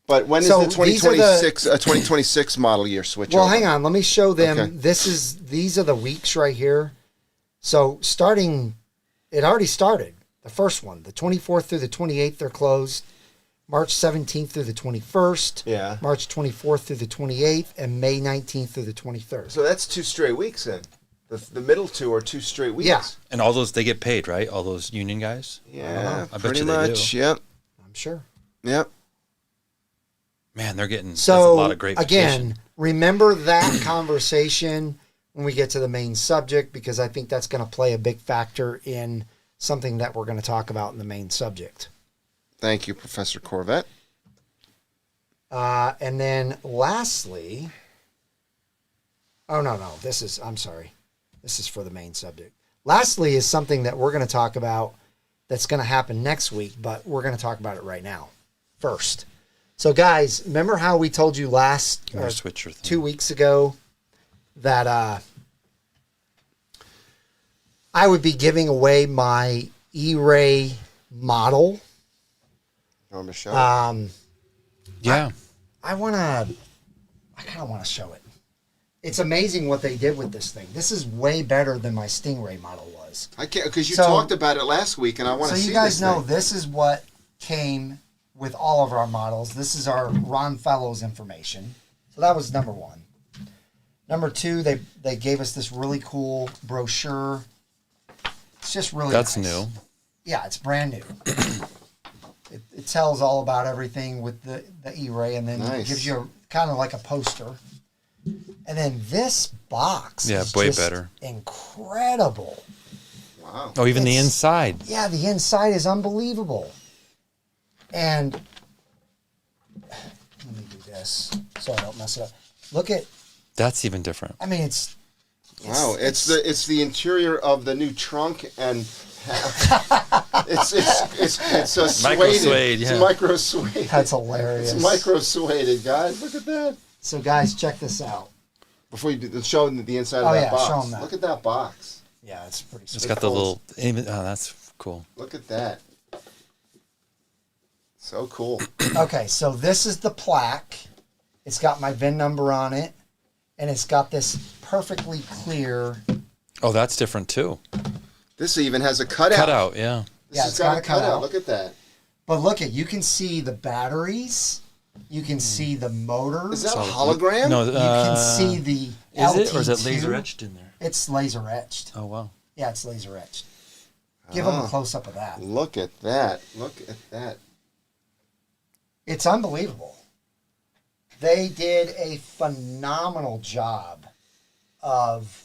Speaker 2: But when is the 2026 model year switch?
Speaker 1: Well, hang on. Let me show them. Okay. These are the weeks right here. So it already started. The first one, the 24th through the 28th, they're closed. March 17th through the 21st.
Speaker 2: Yeah.
Speaker 1: March 24th through the 28th, and May 19th through the 23rd.
Speaker 2: So that's 2 straight weeks then. The middle 2 are 2 straight weeks.
Speaker 1: Yeah.
Speaker 3: And all those, they get paid, right? All those union guys?
Speaker 2: Yeah,
Speaker 3: I
Speaker 2: pretty
Speaker 3: bet
Speaker 2: much.
Speaker 3: They do.
Speaker 2: Yep.
Speaker 1: I'm sure.
Speaker 2: Yep.
Speaker 3: Man, they're getting
Speaker 1: so
Speaker 3: a lot of great vacation.
Speaker 1: Again, remember that conversation when we get to the main subject, because I think that's going to play a big factor in something that we're going to talk about in the main subject.
Speaker 2: Thank you, Professor Corvette.
Speaker 1: And then lastly, I'm sorry. This is for the main subject. Lastly is something that we're going to talk about that's going to happen next week, but we're going to talk about it right now first. So guys, remember how we told you 2 weeks ago that I would be giving away my E-Ray model?
Speaker 2: Want me to show it?
Speaker 3: Yeah.
Speaker 1: I kind of want to show it. It's amazing what they did with this thing. This is way better than my Stingray model was.
Speaker 2: I can't, because you talked about it last week, and I want to see this.
Speaker 1: So you guys know this is what came with all of our models. This is our Ron Fellows information. So that was number one. Number two, they gave us this really cool brochure. It's just really
Speaker 3: That's
Speaker 1: nice.
Speaker 3: new.
Speaker 1: Yeah, it's brand new. It tells all about everything with the E-Ray, and then it gives you kind of like a poster. And then this box is
Speaker 3: way
Speaker 1: just
Speaker 3: better.
Speaker 1: Incredible.
Speaker 2: Wow.
Speaker 3: Oh, even the inside.
Speaker 1: Yeah, the inside is unbelievable. And let me do this so I don't mess it up. Look at.
Speaker 3: That's even different.
Speaker 1: I mean, it's
Speaker 2: it's the interior of the new trunk, and it's a
Speaker 3: Micro
Speaker 2: suede.
Speaker 3: suede, yeah.
Speaker 2: It's micro suede.
Speaker 1: That's hilarious.
Speaker 2: It's micro suede, guys. Look at that.
Speaker 1: So, guys, check this out.
Speaker 2: Before you do, show them the inside of that box.
Speaker 1: Show them that.
Speaker 2: Look at that box.
Speaker 1: Yeah, it's pretty sweet.
Speaker 3: It's got the little. That's cool.
Speaker 2: Look at that. So cool.
Speaker 1: Okay, so this is the plaque. It's got my VIN number on it, and it's got this perfectly clear.
Speaker 3: Oh, that's different too.
Speaker 2: This even has a cutout.
Speaker 3: Cutout, yeah.
Speaker 2: This has got a cutout. Look at that.
Speaker 1: But look you can see the batteries. You can see the motors.
Speaker 2: Is that a hologram?
Speaker 3: No,
Speaker 1: you can see the
Speaker 3: Is
Speaker 1: LT2.
Speaker 3: it, or is it laser etched in there?
Speaker 1: It's laser etched.
Speaker 3: Oh, wow.
Speaker 1: Yeah, it's laser etched. Give them a close up of that.
Speaker 2: Look at that. Look at that.
Speaker 1: It's unbelievable. They did a phenomenal job of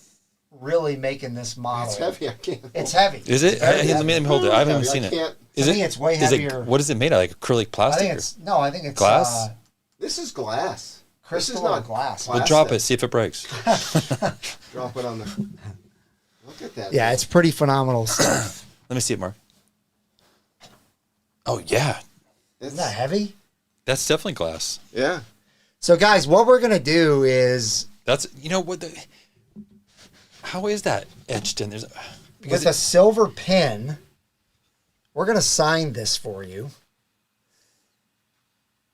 Speaker 1: really making this model.
Speaker 2: It's heavy. I can't.
Speaker 1: It's heavy.
Speaker 3: Is it? Let me hold it. I haven't even seen it.
Speaker 1: I think it's way heavier.
Speaker 3: What is it made of? Like acrylic plastic?
Speaker 1: I think it's
Speaker 3: glass.
Speaker 2: This is glass.
Speaker 1: Crystal
Speaker 2: This is not
Speaker 1: glass.
Speaker 3: Well, drop it. See if it breaks.
Speaker 2: Drop it on the. Look at that.
Speaker 1: Yeah, it's pretty phenomenal stuff.
Speaker 3: Let me see it, Mark. Oh yeah,
Speaker 1: Isn't that heavy?
Speaker 3: that's definitely glass.
Speaker 2: Yeah.
Speaker 1: So, guys, what we're gonna do is
Speaker 3: That's what the. How is that etched in?
Speaker 1: with a silver pen. We're going to sign this for you.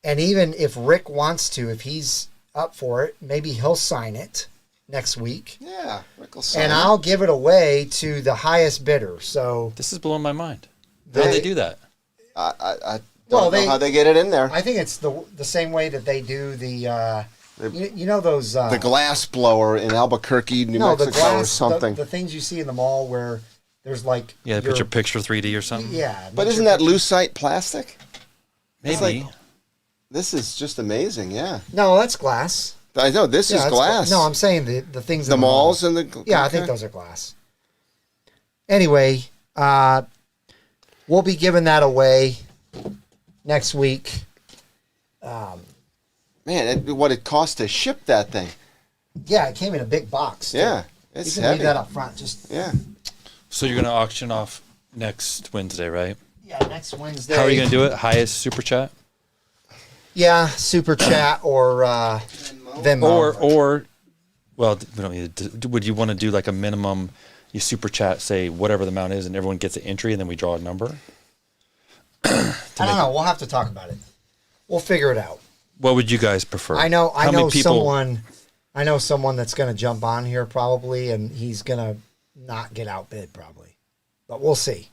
Speaker 1: And even if Rick wants to, if he's up for it, maybe he'll sign it next week.
Speaker 2: Yeah, Rick will sign
Speaker 1: and
Speaker 2: it.
Speaker 1: I'll give it away to the highest bidder. So
Speaker 3: This is blowing my mind. How do they do that?
Speaker 2: I don't know how they get it in there.
Speaker 1: I think it's the same way that they do the, you know those...
Speaker 2: the glass blower in Albuquerque, New Mexico,
Speaker 1: the glass,
Speaker 2: or something.
Speaker 1: The things you see in the mall where there's like...
Speaker 3: Yeah, put your picture 3D or something.
Speaker 1: Yeah.
Speaker 2: But isn't that lucite plastic?
Speaker 3: Maybe.
Speaker 2: This is just amazing, yeah.
Speaker 1: No, that's glass.
Speaker 2: I know, this is glass.
Speaker 1: No, I'm saying the things
Speaker 2: the
Speaker 1: in
Speaker 2: malls and the...
Speaker 1: Yeah, I think those are glass. Anyway, we'll be giving that away next week.
Speaker 2: Man, what it costs to ship that thing.
Speaker 1: Yeah, it came in a big box. Too.
Speaker 2: Yeah, it's
Speaker 1: you can
Speaker 2: heavy.
Speaker 1: leave that up front.
Speaker 2: Yeah.
Speaker 3: So you're going to auction off next Wednesday, right?
Speaker 1: Yeah, next Wednesday.
Speaker 3: How are you going to do it? Highest super chat?
Speaker 1: Yeah, super chat or Venmo.
Speaker 3: Or well, we don't need to, would you want to do like a minimum, you super chat, say whatever the amount is, and everyone gets an entry, and then we draw a number?
Speaker 1: I don't know. We'll have to talk about it. We'll figure it out.
Speaker 3: What would you guys prefer?
Speaker 1: I know
Speaker 3: many people...
Speaker 1: someone that's going to jump on here probably, and he's going to not get outbid probably. But we'll see.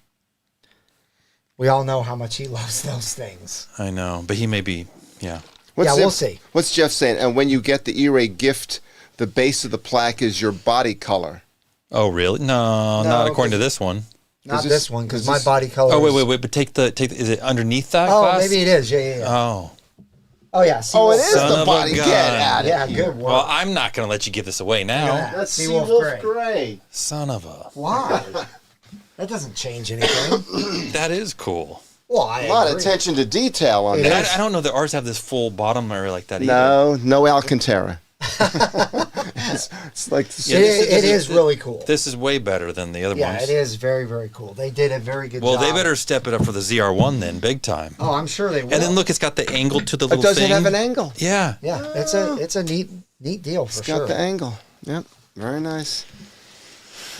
Speaker 1: We all know how much he loves those things.
Speaker 3: I know, but he may be, yeah.
Speaker 1: We'll see.
Speaker 2: What's Jeff saying? And when you get the E-Ray gift, the base of the plaque is your body color.
Speaker 3: Oh, really? No, not according to this one.
Speaker 1: Not this one, because my body color.
Speaker 3: Oh, wait. But take the. Is it underneath that?
Speaker 1: Oh,
Speaker 3: glass?
Speaker 1: maybe it is. Yeah.
Speaker 3: Oh.
Speaker 1: Oh, yeah.
Speaker 2: Oh, it is
Speaker 3: Son
Speaker 2: the
Speaker 3: of
Speaker 2: body.
Speaker 3: a
Speaker 2: Get
Speaker 3: gun.
Speaker 2: out of
Speaker 1: Yeah,
Speaker 2: here.
Speaker 1: good work.
Speaker 3: Well, I'm not going to let you give this away now.
Speaker 1: Yeah.
Speaker 2: That's
Speaker 1: Seawolf
Speaker 2: Seawolf
Speaker 1: Gray.
Speaker 2: Gray.
Speaker 3: Son of a.
Speaker 1: Why? That doesn't change anything.
Speaker 3: That is cool.
Speaker 1: Well, I
Speaker 2: A lot of
Speaker 1: agree.
Speaker 2: attention to detail on
Speaker 1: It
Speaker 2: that.
Speaker 1: is.
Speaker 3: I don't know that ours have this full bottom area like that either.
Speaker 2: No Alcantara. It's like
Speaker 3: Yeah,
Speaker 1: It is really cool.
Speaker 3: This is way better than the other
Speaker 1: Yeah,
Speaker 3: ones.
Speaker 1: it is very, very cool. They did a very good
Speaker 3: Well,
Speaker 1: job.
Speaker 3: they better step it up for the ZR1 then, big time.
Speaker 1: Oh, I'm sure they will.
Speaker 3: And then look, it's got the angle to the
Speaker 2: it
Speaker 3: little
Speaker 2: doesn't
Speaker 3: thing.
Speaker 2: have an angle.
Speaker 3: Yeah.
Speaker 1: Yeah, it's a neat deal for
Speaker 2: It's
Speaker 1: sure.
Speaker 2: got the angle. Yep. Very nice.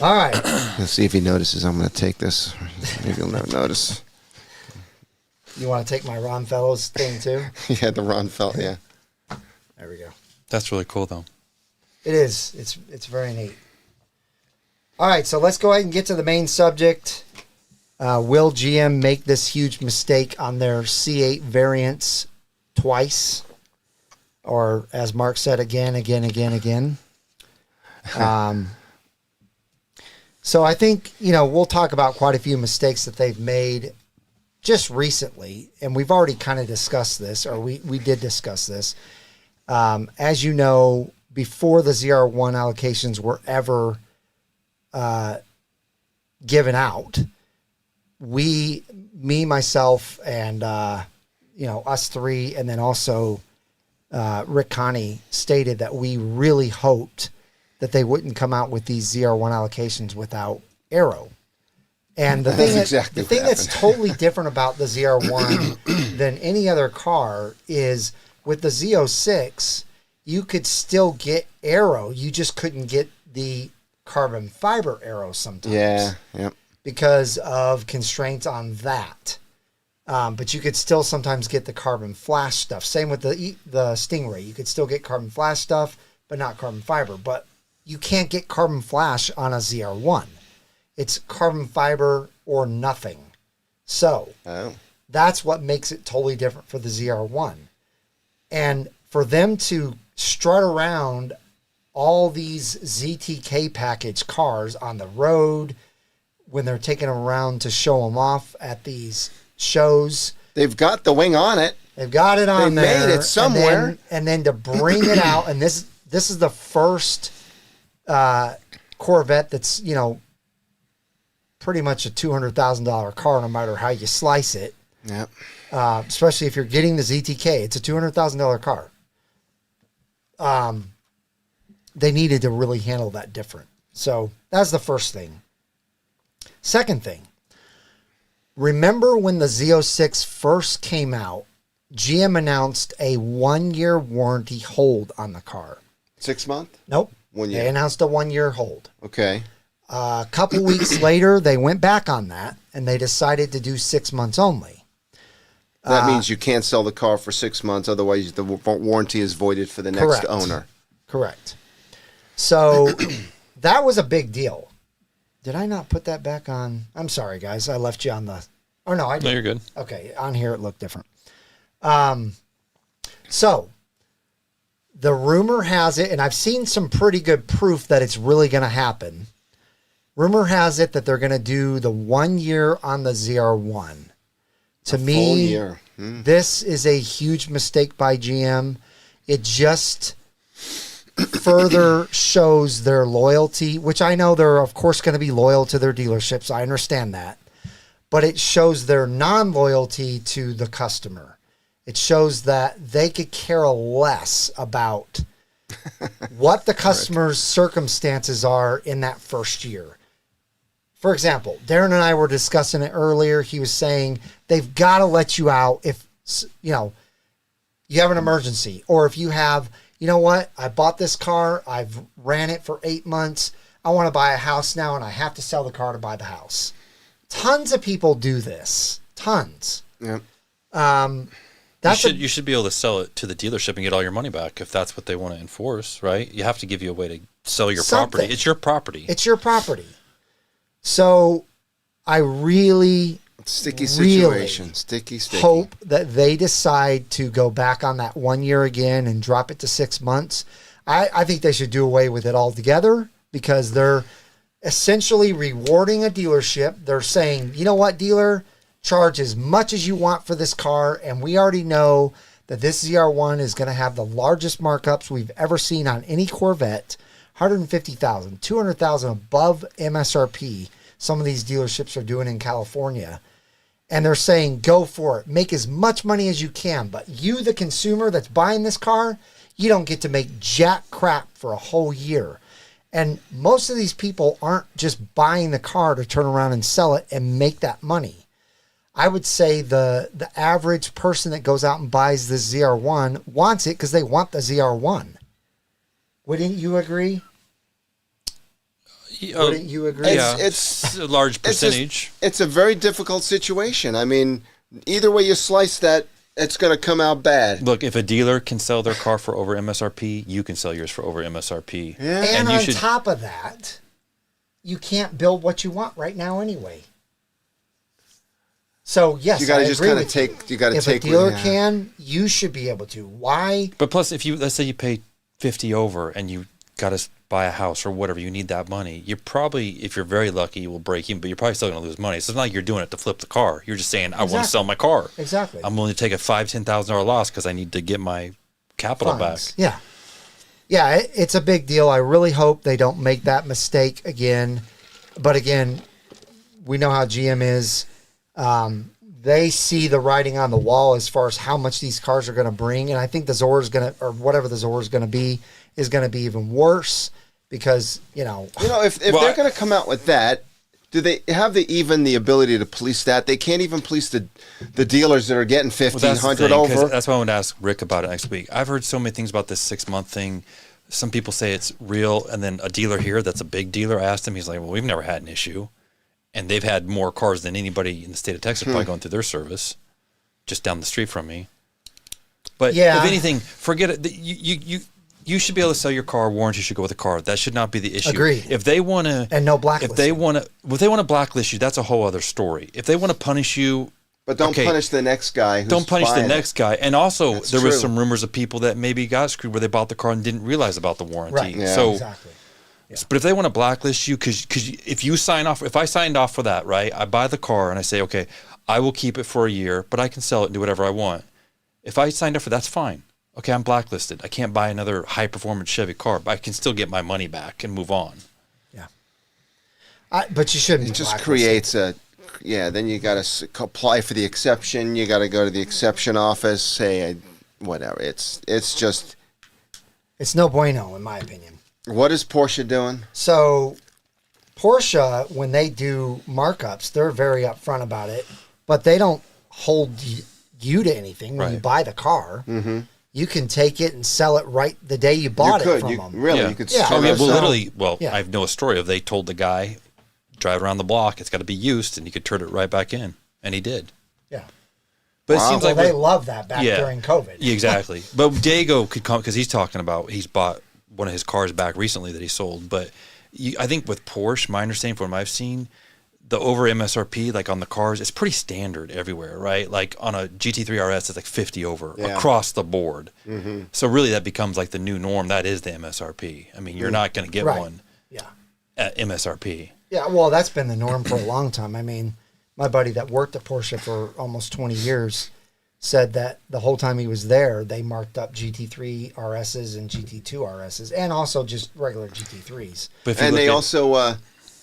Speaker 1: All right.
Speaker 2: Let's see if he notices. I'm going to take this. Maybe he'll never notice.
Speaker 1: You want to take my Ron Fellows thing too?
Speaker 2: Yeah, the Ron felt. Yeah.
Speaker 1: There we go.
Speaker 3: That's really cool, though.
Speaker 1: It is. It's very neat. All right, so let's go ahead and get to the main subject. Will GM make this huge mistake on their C8 variants twice? Or as Mark said, again. So I think, we'll talk about quite a few mistakes that they've made just recently. And we've already kind of discussed this, or we did discuss this. As you know, before the ZR1 allocations were ever given out, me, myself, and us three, and then also Rick Connie stated that we really hoped that they wouldn't come out with these ZR1 allocations without Aero. And the thing,
Speaker 2: exactly
Speaker 1: the thing that's
Speaker 2: happened.
Speaker 1: totally different about the ZR1 than any other car is with the Z06, you could still get Aero. You just couldn't get the carbon fiber Aero sometimes.
Speaker 2: Yeah. Yep.
Speaker 1: Because of constraints on that. But you could still sometimes get the carbon flash stuff. Same with the Stingray. You could still get carbon flash stuff, but not carbon fiber. But you can't get carbon flash on a ZR1. It's carbon fiber or nothing. So that's what makes it totally different for the ZR1. And for them to strut around all these ZTK package cars on the road when they're taking them around to show them off at these shows.
Speaker 2: They've got the wing on it.
Speaker 1: They've got it on
Speaker 2: They
Speaker 1: there.
Speaker 2: made it somewhere.
Speaker 1: And then to bring it out, and this is the first Corvette that's, pretty much a $200,000 car no matter how you slice it.
Speaker 2: Yep.
Speaker 1: Especially if you're getting the ZTK. It's a $200,000 car. They needed to really handle that different. So that's the first thing. Second thing, remember when the Z06 first came out, GM announced a 1-year warranty hold on the car.
Speaker 2: 6 month?
Speaker 1: Nope.
Speaker 2: 1 year.
Speaker 1: They announced a 1-year hold.
Speaker 2: Okay.
Speaker 1: A couple weeks later, they went back on that, and they decided to do 6 months only.
Speaker 2: That means you can't sell the car for 6 months. Otherwise, the warranty is voided for the next
Speaker 1: Correct.
Speaker 2: owner.
Speaker 1: Correct. So that was a big deal. Did I not put that back on? I'm sorry, guys. I left you on the... Oh, no, I did.
Speaker 3: No, you're good.
Speaker 1: Okay, on here it looked different. So the rumor has it, and I've seen some pretty good proof that it's really going to happen. Rumor has it that they're going to do the 1 year on the ZR1. To me,
Speaker 2: full year.
Speaker 1: This is a huge mistake by GM. It just further shows their loyalty, which I know they're, of course, going to be loyal to their dealerships. I understand that. But it shows their non-loyalty to the customer. It shows that they could care less about what the customer's circumstances are in that first year. For example, Darren and I were discussing it earlier. He was saying they've got to let you out if, you have an emergency, or if you have, you know what, I bought this car, I've ran it for 8 months, I want to buy a house now, and I have to sell the car to buy the house. Tons of people do this. Tons.
Speaker 2: Yep.
Speaker 3: You should be able to sell it to the dealership and get all your money back if that's what they want to enforce, right? You have to give you a way to sell your property. It's your property.
Speaker 1: It's your property. So I really,
Speaker 2: Sticky situation. Sticky.
Speaker 1: hope that they decide to go back on that 1 year again and drop it to 6 months. I think they should do away with it altogether because they're essentially rewarding a dealership. They're saying, you know what, dealer, charge as much as you want for this car, and we already know that this ZR1 is going to have the largest markups we've ever seen on any Corvette. 150,000, 200,000 above MSRP. Some of these dealerships are doing in California. And they're saying, go for it. Make as much money as you can. But you, the consumer that's buying this car, you don't get to make jack crap for a whole year. And most of these people aren't just buying the car to turn around and sell it and make that money. I would say the average person that goes out and buys this ZR1 wants it because they want the ZR1. Wouldn't you agree? Wouldn't you agree?
Speaker 3: Yeah, it's a large percentage.
Speaker 2: It's a very difficult situation. I mean, either way you slice that, it's going to come out bad.
Speaker 3: Look, if a dealer can sell their car for over MSRP, you can sell yours for over MSRP.
Speaker 1: Yeah. And on top of that, you can't build what you want right now anyway. So yes,
Speaker 2: you got to just kind of take. You got to take.
Speaker 1: If a dealer can, you should be able to. Why?
Speaker 3: But plus, if let's say you pay 50 over and you got to buy a house or whatever, you need that money. You're probably, if you're very lucky, you will break even, but you're probably still going to lose money. So it's not like you're doing it to flip the car. You're just saying, I want to sell my car.
Speaker 1: Exactly.
Speaker 3: I'm willing to take a $5,000-$10,000 loss because I need to get my capital back.
Speaker 1: Yeah. Yeah, it's a big deal. I really hope they don't make that mistake again. But again, we know how GM is. They see the writing on the wall as far as how much these cars are going to bring. And I think the Zora is going to, or whatever the Zora is going to be even worse because,
Speaker 2: if they're going to come out with that, do they have the ability to police that? They can't even police the dealers that are getting 1,500 over.
Speaker 3: That's why I want to ask Rick about it next week. I've heard so many things about this 6-month thing. Some people say it's real. And then a dealer here that's a big dealer, I asked him, he's like, well, we've never had an issue. And they've had more cars than anybody in the state of Texas probably going through their service, just down the street from me. But if anything, forget it. You should be able to sell your car. Warranty should go with the car. That should not be the issue.
Speaker 1: Agreed.
Speaker 3: If they want to,
Speaker 1: and no blacklist.
Speaker 3: If they want to blacklist you, that's a whole other story. If they want to punish you,
Speaker 2: but don't punish the next guy.
Speaker 3: Don't punish the next guy. And also,
Speaker 2: that's
Speaker 3: there
Speaker 2: true.
Speaker 3: was some rumors of people that maybe got screwed where they bought the car and didn't realize about the warranty.
Speaker 1: Right. Yeah.
Speaker 3: So,
Speaker 1: exactly. Yeah.
Speaker 3: But if they want to blacklist you, because if you sign off, if I signed off for that, right, I buy the car and I say, okay, I will keep it for a year, but I can sell it and do whatever I want. If I signed up for that's fine. Okay, I'm blacklisted. I can't buy another high-performance Chevy car, but I can still get my money back and move on.
Speaker 1: Yeah. But you shouldn't.
Speaker 2: It just creates then you got to apply for the exception. You got to go to the exception office, say whatever. It's just.
Speaker 1: It's no bueno, in my opinion.
Speaker 2: What is Porsche doing?
Speaker 1: So, Porsche, when they do markups, they're very upfront about it, but they don't hold you to anything when you buy the car. Mm-hmm. You can take it and sell it right the day you bought it from them.
Speaker 2: Really, you could.
Speaker 3: I know a story of they told the guy, drive around the block, it's got to be used, and he could turn it right back in, and he did.
Speaker 1: Yeah.
Speaker 3: But it seems like
Speaker 1: they love that back during COVID.
Speaker 3: Yeah, exactly. But Diego could come because he's talking about he's bought one of his cars back recently that he sold. But I think with Porsche, my understanding from what I've seen, the over MSRP, like on the cars, it's pretty standard everywhere, right? Like on a GT3 RS, it's like 50 over across the board. Mm-hmm. So really that becomes like the new norm. That is the MSRP. I mean, you're not going to get one at MSRP.
Speaker 1: Yeah, well, that's been the norm for a long time. I mean, my buddy that worked at Porsche for almost 20 years said that the whole time he was there, they marked up GT3 RSs and GT2 RSs and also just regular GT3s.
Speaker 2: And they also...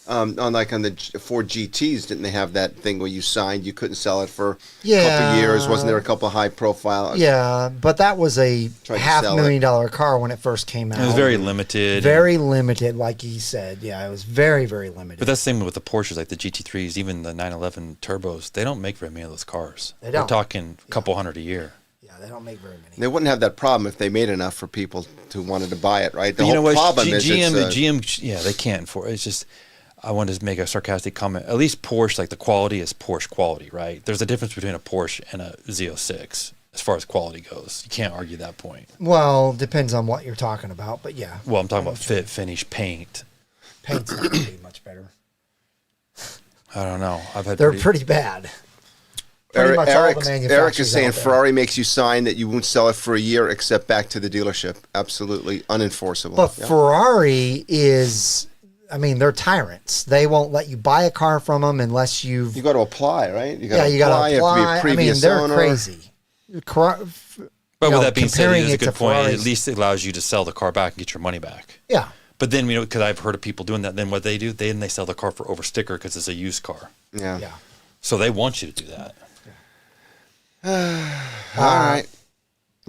Speaker 2: on the Ford GTs, didn't they have that thing where you signed, you couldn't sell it for a couple of years? Wasn't there a couple of high profile?
Speaker 1: Yeah, but that was a $500,000 car when it first came out.
Speaker 3: It was very limited.
Speaker 1: Very limited, like he said. Yeah, it was very, very limited.
Speaker 3: But that's the same with the Porsches, like the GT3s, even the 911 turbos. They don't make very many of those cars. They don't. We're talking a couple hundred a year.
Speaker 1: Yeah, they don't make very many.
Speaker 2: They wouldn't have that problem if they made enough for people who wanted to buy it, right? The whole problem is
Speaker 3: GM, they can't afford it. It's just... I wanted to make a sarcastic comment. At least Porsche, like the quality is Porsche quality, right? There's a difference between a Porsche and a Z06 as far as quality goes. You can't argue that point.
Speaker 1: Well, depends on what you're talking about, but yeah.
Speaker 3: Well, I'm talking about fit, finish, paint.
Speaker 1: Paint's not going to be much better.
Speaker 3: I don't know.
Speaker 1: They're pretty bad.
Speaker 2: Eric is saying Ferrari makes you sign that you won't sell it for a year except back to the dealership. Absolutely unenforceable.
Speaker 1: But Ferrari is... I mean, they're tyrants. They won't let you buy a car from them unless you've...
Speaker 2: You got to apply, right?
Speaker 1: You got to apply.
Speaker 2: You have to be a previous
Speaker 1: they're
Speaker 2: owner.
Speaker 1: Crazy.
Speaker 3: But with that being said, it is a
Speaker 1: comparing it
Speaker 3: good
Speaker 1: to
Speaker 3: point.
Speaker 1: Ferraris.
Speaker 3: At least it allows you to sell the car back and get your money back.
Speaker 1: Yeah.
Speaker 3: But then, because I've heard of people doing that, then what they do, they sell the car for over sticker because it's a used car.
Speaker 2: Yeah.
Speaker 1: Yeah.
Speaker 3: So they want you to do that.
Speaker 2: All right.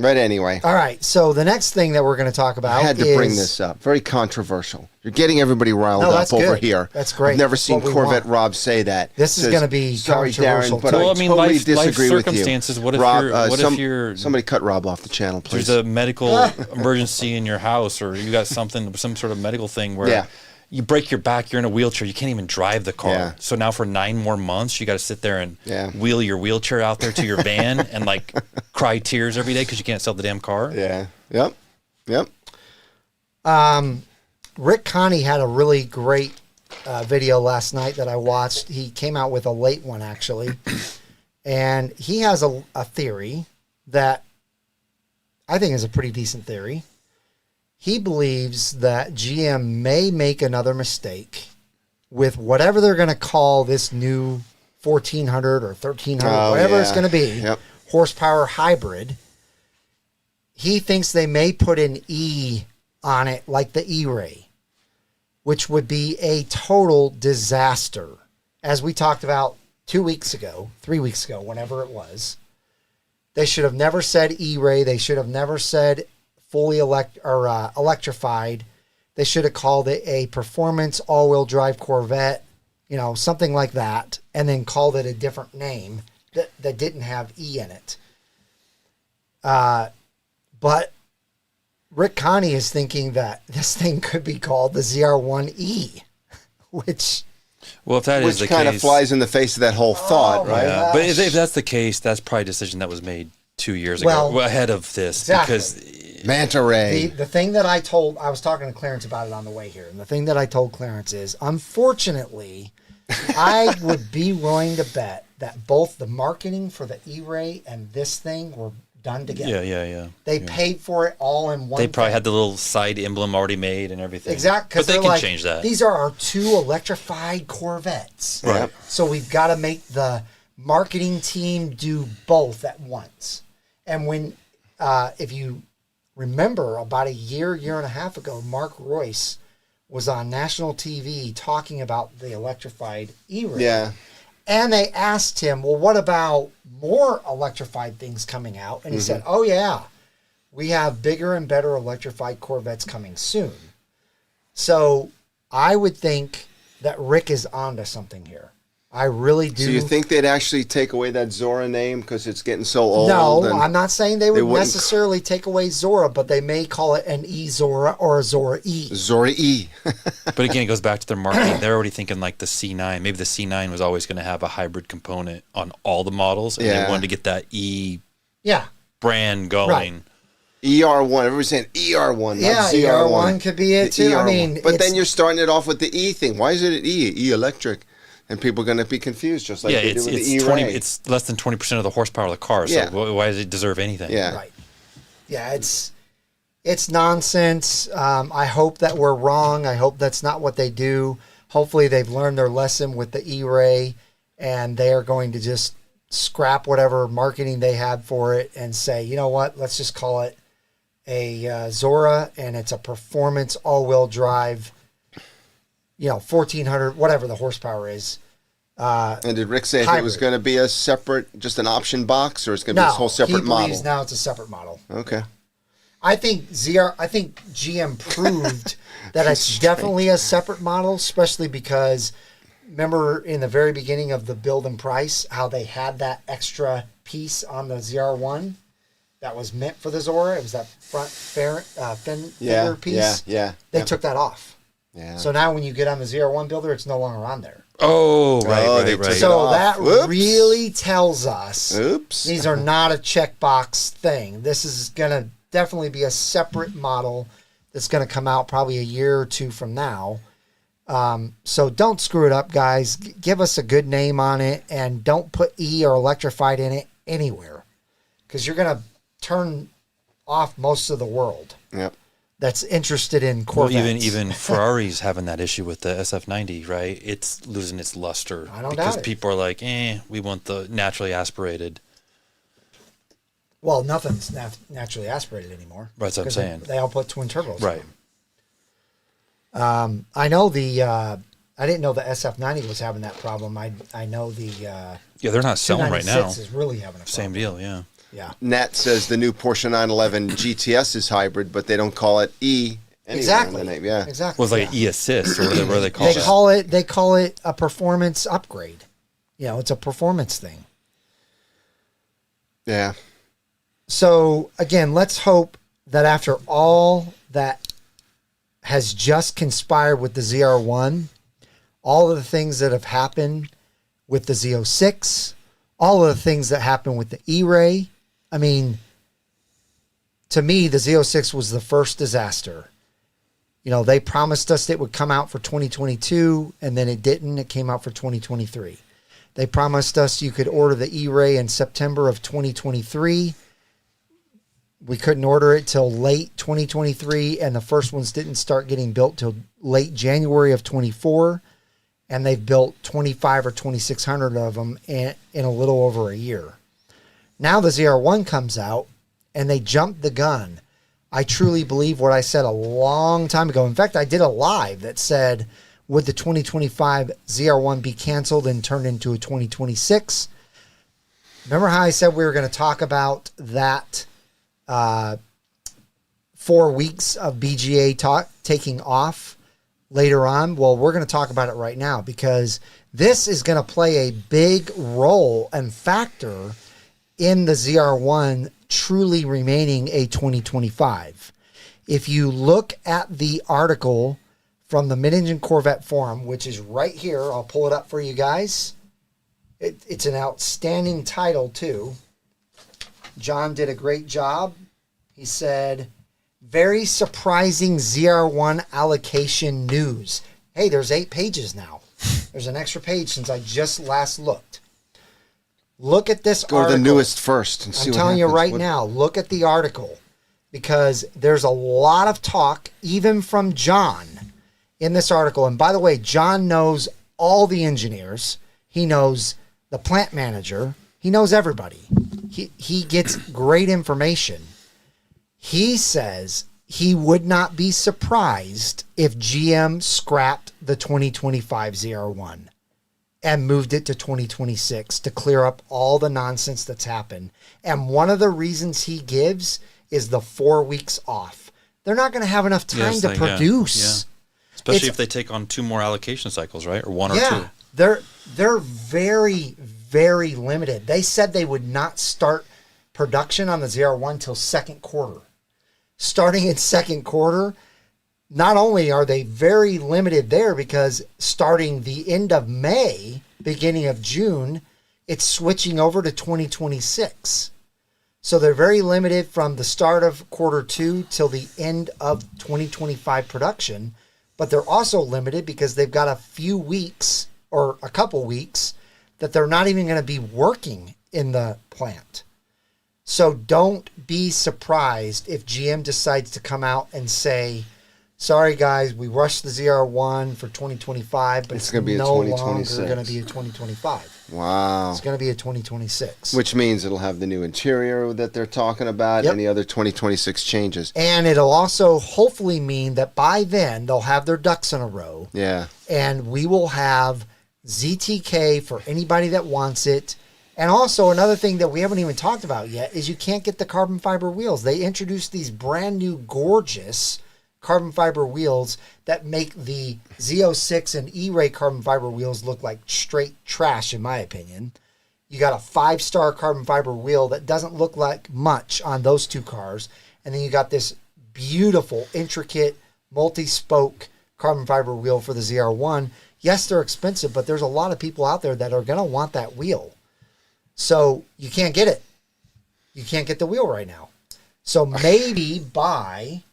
Speaker 2: But anyway,
Speaker 1: All right. So the next thing that we're going to talk about
Speaker 2: I had to
Speaker 1: is,
Speaker 2: bring this up. Very controversial. You're getting everybody riled
Speaker 1: No,
Speaker 2: up
Speaker 1: that's
Speaker 2: over
Speaker 1: good.
Speaker 2: here.
Speaker 1: That's great.
Speaker 2: I've never
Speaker 1: That's
Speaker 2: seen
Speaker 1: what we
Speaker 2: Corvette
Speaker 1: want.
Speaker 2: Rob say that.
Speaker 1: This is
Speaker 2: Says,
Speaker 1: gonna be
Speaker 2: sorry,
Speaker 1: controversial,
Speaker 2: Darren, but
Speaker 1: too.
Speaker 2: I
Speaker 3: Well, I mean,
Speaker 2: totally
Speaker 3: life
Speaker 2: disagree with you.
Speaker 3: circumstances. What if you're
Speaker 2: somebody cut Rob off the channel, please?
Speaker 3: there's a medical emergency in your house, or you got some sort of medical thing where you break your back, you're in a wheelchair, you can't even drive the car.
Speaker 2: Yeah.
Speaker 3: So now for 9 more months, you got to sit there and
Speaker 2: Yeah.
Speaker 3: wheel your wheelchair out there to your van and like cry tears every day because you can't sell the damn car.
Speaker 2: Yeah. Yep. Yep.
Speaker 1: Rick Connie had a really great video last night that I watched. He came out with a late one, actually. And he has a theory that I think is a pretty decent theory. He believes that GM may make another mistake with whatever they're going to call this new 1400 or 1300, whatever it's going to be, horsepower hybrid. He thinks they may put an E on it like the E-Ray, which would be a total disaster. As we talked about 2 weeks ago, 3 weeks ago, whenever it was, they should have never said E-Ray. They should have never said fully electrified. They should have called it a performance all-wheel drive Corvette, something like that, and then called it a different name that didn't have E in it. But Rick Connie is thinking that this thing could be called the ZR1E, which...
Speaker 3: Well, if that is the case...
Speaker 2: Which kind of flies in the face of that whole thought, right?
Speaker 3: Yeah. But if that's the case, that's probably a decision that was made 2 years ago, ahead of this.
Speaker 1: Exactly.
Speaker 3: Because
Speaker 2: Manta Ray.
Speaker 1: The thing that I was talking to Clarence about it on the way here, and the thing that I told Clarence is, unfortunately, I would be willing to bet that both the marketing for the E-Ray and this thing were done together.
Speaker 3: Yeah.
Speaker 1: They paid for it all in one.
Speaker 3: They probably
Speaker 1: thing.
Speaker 3: had the little side emblem already made and everything.
Speaker 1: Exactly.
Speaker 3: But they can change that.
Speaker 1: These are our 2 electrified Corvettes.
Speaker 2: Right.
Speaker 1: So we've got to make the marketing team do both at once. And when, if you remember, about a year and a half ago, Mark Royce was on national TV talking about the electrified E-Ray.
Speaker 2: Yeah.
Speaker 1: And they asked him, well, what about more electrified things coming out? And he said, oh, yeah, we have bigger and better electrified Corvettes coming soon. So I would think that Rick is onto something here. I really do.
Speaker 2: So you think they'd actually take away that Zora name because it's getting so old?
Speaker 1: No,
Speaker 2: and
Speaker 1: I'm not saying they would
Speaker 2: wouldn't-
Speaker 1: necessarily take away Zora, but they may call it an E-Zora or a Zora E.
Speaker 2: Zora E.
Speaker 3: But again, it goes back to their marketing. They're already thinking like the C9. Maybe the C9 was always going to have a hybrid component on all the models, and they wanted to get that E brand going.
Speaker 1: Right.
Speaker 2: ER1. Everybody's saying ER1, not ZR1.
Speaker 1: ER1 could be it
Speaker 2: The
Speaker 1: too. I
Speaker 2: ER1.
Speaker 1: mean,
Speaker 2: but
Speaker 1: it's-
Speaker 2: then you're starting it off with the E thing. Why is it an E? E electric. And people are going to be confused, just like they do with the E-Ray.
Speaker 3: It's less than 20% of the horsepower of the car.
Speaker 2: Yeah.
Speaker 3: So why does it deserve anything?
Speaker 2: Yeah.
Speaker 1: Right. Yeah, it's nonsense. I hope that we're wrong. I hope that's not what they do. Hopefully they've learned their lesson with the E-Ray, and they are going to just scrap whatever marketing they had for it and say, you know what, let's just call it a Zora, and it's a performance all-wheel drive, 1,400, whatever the horsepower is.
Speaker 2: And did Rick say if it was
Speaker 1: hybrid.
Speaker 2: going to be a separate, just an option box, or it's going to be
Speaker 1: No,
Speaker 2: a whole separate
Speaker 1: he
Speaker 2: model?
Speaker 1: believes now it's a separate model.
Speaker 2: Okay.
Speaker 1: I think GM proved that it's definitely a separate model, especially because remember in the very beginning of the build and price how they had that extra piece on the ZR1 that was meant for the Zora. It was that front fender piece.
Speaker 2: Yeah.
Speaker 1: They took that off.
Speaker 2: Yeah.
Speaker 1: So now when you get on the ZR1 builder, it's no longer on there.
Speaker 3: Oh,
Speaker 2: they
Speaker 3: right.
Speaker 2: took it
Speaker 1: So
Speaker 2: off.
Speaker 1: that
Speaker 2: Whoops.
Speaker 1: really tells us
Speaker 2: Oops.
Speaker 1: these are not a checkbox thing. This is going to definitely be a separate model that's going to come out probably a year or two from now. So don't screw it up, guys. Give us a good name on it, and don't put E or electrified in it anywhere, because you're going to turn off most of the world
Speaker 2: Yep.
Speaker 1: that's interested in Corvettes.
Speaker 3: Well, even Ferrari's having that issue with the SF90, right? It's losing its luster
Speaker 1: I don't
Speaker 3: because
Speaker 1: doubt it.
Speaker 3: people are like, we want the naturally aspirated.
Speaker 1: Well, nothing's naturally aspirated anymore.
Speaker 3: That's what I'm
Speaker 1: 'Cause
Speaker 3: saying.
Speaker 1: They all put twin turbos.
Speaker 3: Right.
Speaker 1: I know I didn't know the SF90 was having that problem. I know the
Speaker 3: Yeah, they're not selling right now.
Speaker 1: 296 is really having a problem.
Speaker 3: Same deal, yeah.
Speaker 1: Yeah.
Speaker 2: Nat says the new Porsche 911 GTS is hybrid, but they don't call it E anywhere
Speaker 1: Exactly.
Speaker 2: in the name. Yeah.
Speaker 1: Exactly.
Speaker 3: Well, it's like
Speaker 1: yeah.
Speaker 3: an e-assist or whatever they call
Speaker 1: They
Speaker 3: it.
Speaker 1: call it a performance upgrade. You know, it's a performance thing.
Speaker 2: Yeah.
Speaker 1: So again, let's hope that after all that has just conspired with the ZR1, all of the things that have happened with the Z06, all of the things that happened with the E-Ray. I mean, to me, the Z06 was the first disaster. You know, they promised us it would come out for 2022, and then it didn't. It came out for 2023. They promised us you could order the E-Ray in September of 2023. We couldn't order it till late 2023, and the first ones didn't start getting built till late January of 24. And they've built 25 or 2,600 of them in a little over a year. Now the ZR1 comes out, and they jumped the gun. I truly believe what I said a long time ago. In fact, I did a live that said, would the 2025 ZR1 be canceled and turned into a 2026? Remember how I said we were going to talk about that 4 weeks of BGA taking off later on? Well, we're going to talk about it right now because this is going to play a big role and factor in the ZR1 truly remaining a 2025. If you look at the article from the Mid-Engine Corvette Forum, which is right here, I'll pull it up for you guys. It's an outstanding title too. John did a great job. He said, very surprising ZR1 allocation news. Hey, there's 8 pages now. There's an extra page since I just last looked. Look at this
Speaker 2: Go
Speaker 1: article.
Speaker 2: to the newest first and see
Speaker 1: I'm
Speaker 2: what
Speaker 1: telling you
Speaker 2: happens.
Speaker 1: right now, look at the article because there's a lot of talk, even from John, in this article. And by the way, John knows all the engineers. He knows the plant manager. He knows everybody. He gets great information. He says he would not be surprised if GM scrapped the 2025 ZR1 and moved it to 2026 to clear up all the nonsense that's happened. And one of the reasons he gives is the 4 weeks off. They're not going to have enough time to produce.
Speaker 3: Yeah. Especially if they take on 2 more allocation cycles, right? Or 1 or 2.
Speaker 1: They're very, very limited. They said they would not start production on the ZR1 till second quarter. Starting in second quarter, not only are they very limited there because starting the end of May, beginning of June, it's switching over to 2026. So they're very limited from the start of quarter 2 till the end of 2025 production, but they're also limited because they've got a few weeks or a couple weeks that they're not even going to be working in the plant. So don't be surprised if GM decides to come out and say, sorry guys, we rushed the ZR1 for 2025, but it's
Speaker 2: gonna be a
Speaker 1: no longer
Speaker 2: 2026.
Speaker 1: going to be a 2025.
Speaker 2: Wow.
Speaker 1: It's going to be a 2026.
Speaker 2: Which means it'll have the new interior that they're talking about,
Speaker 1: Yep.
Speaker 2: any other 2026 changes.
Speaker 1: And it'll also hopefully mean that by then they'll have their ducks in a row.
Speaker 2: Yeah.
Speaker 1: And we will have ZTK for anybody that wants it. And also another thing that we haven't even talked about yet is you can't get the carbon fiber wheels. They introduced these brand new gorgeous carbon fiber wheels that make the Z06 and E-Ray carbon fiber wheels look like straight trash, in my opinion. You got a 5-star carbon fiber wheel that doesn't look like much on those 2 cars. And then you got this beautiful, intricate, multi-spoke carbon fiber wheel for the ZR1. Yes, they're expensive, but there's a lot of people out there that are going to want that wheel. So you can't get it. You can't get the wheel right now. So maybe by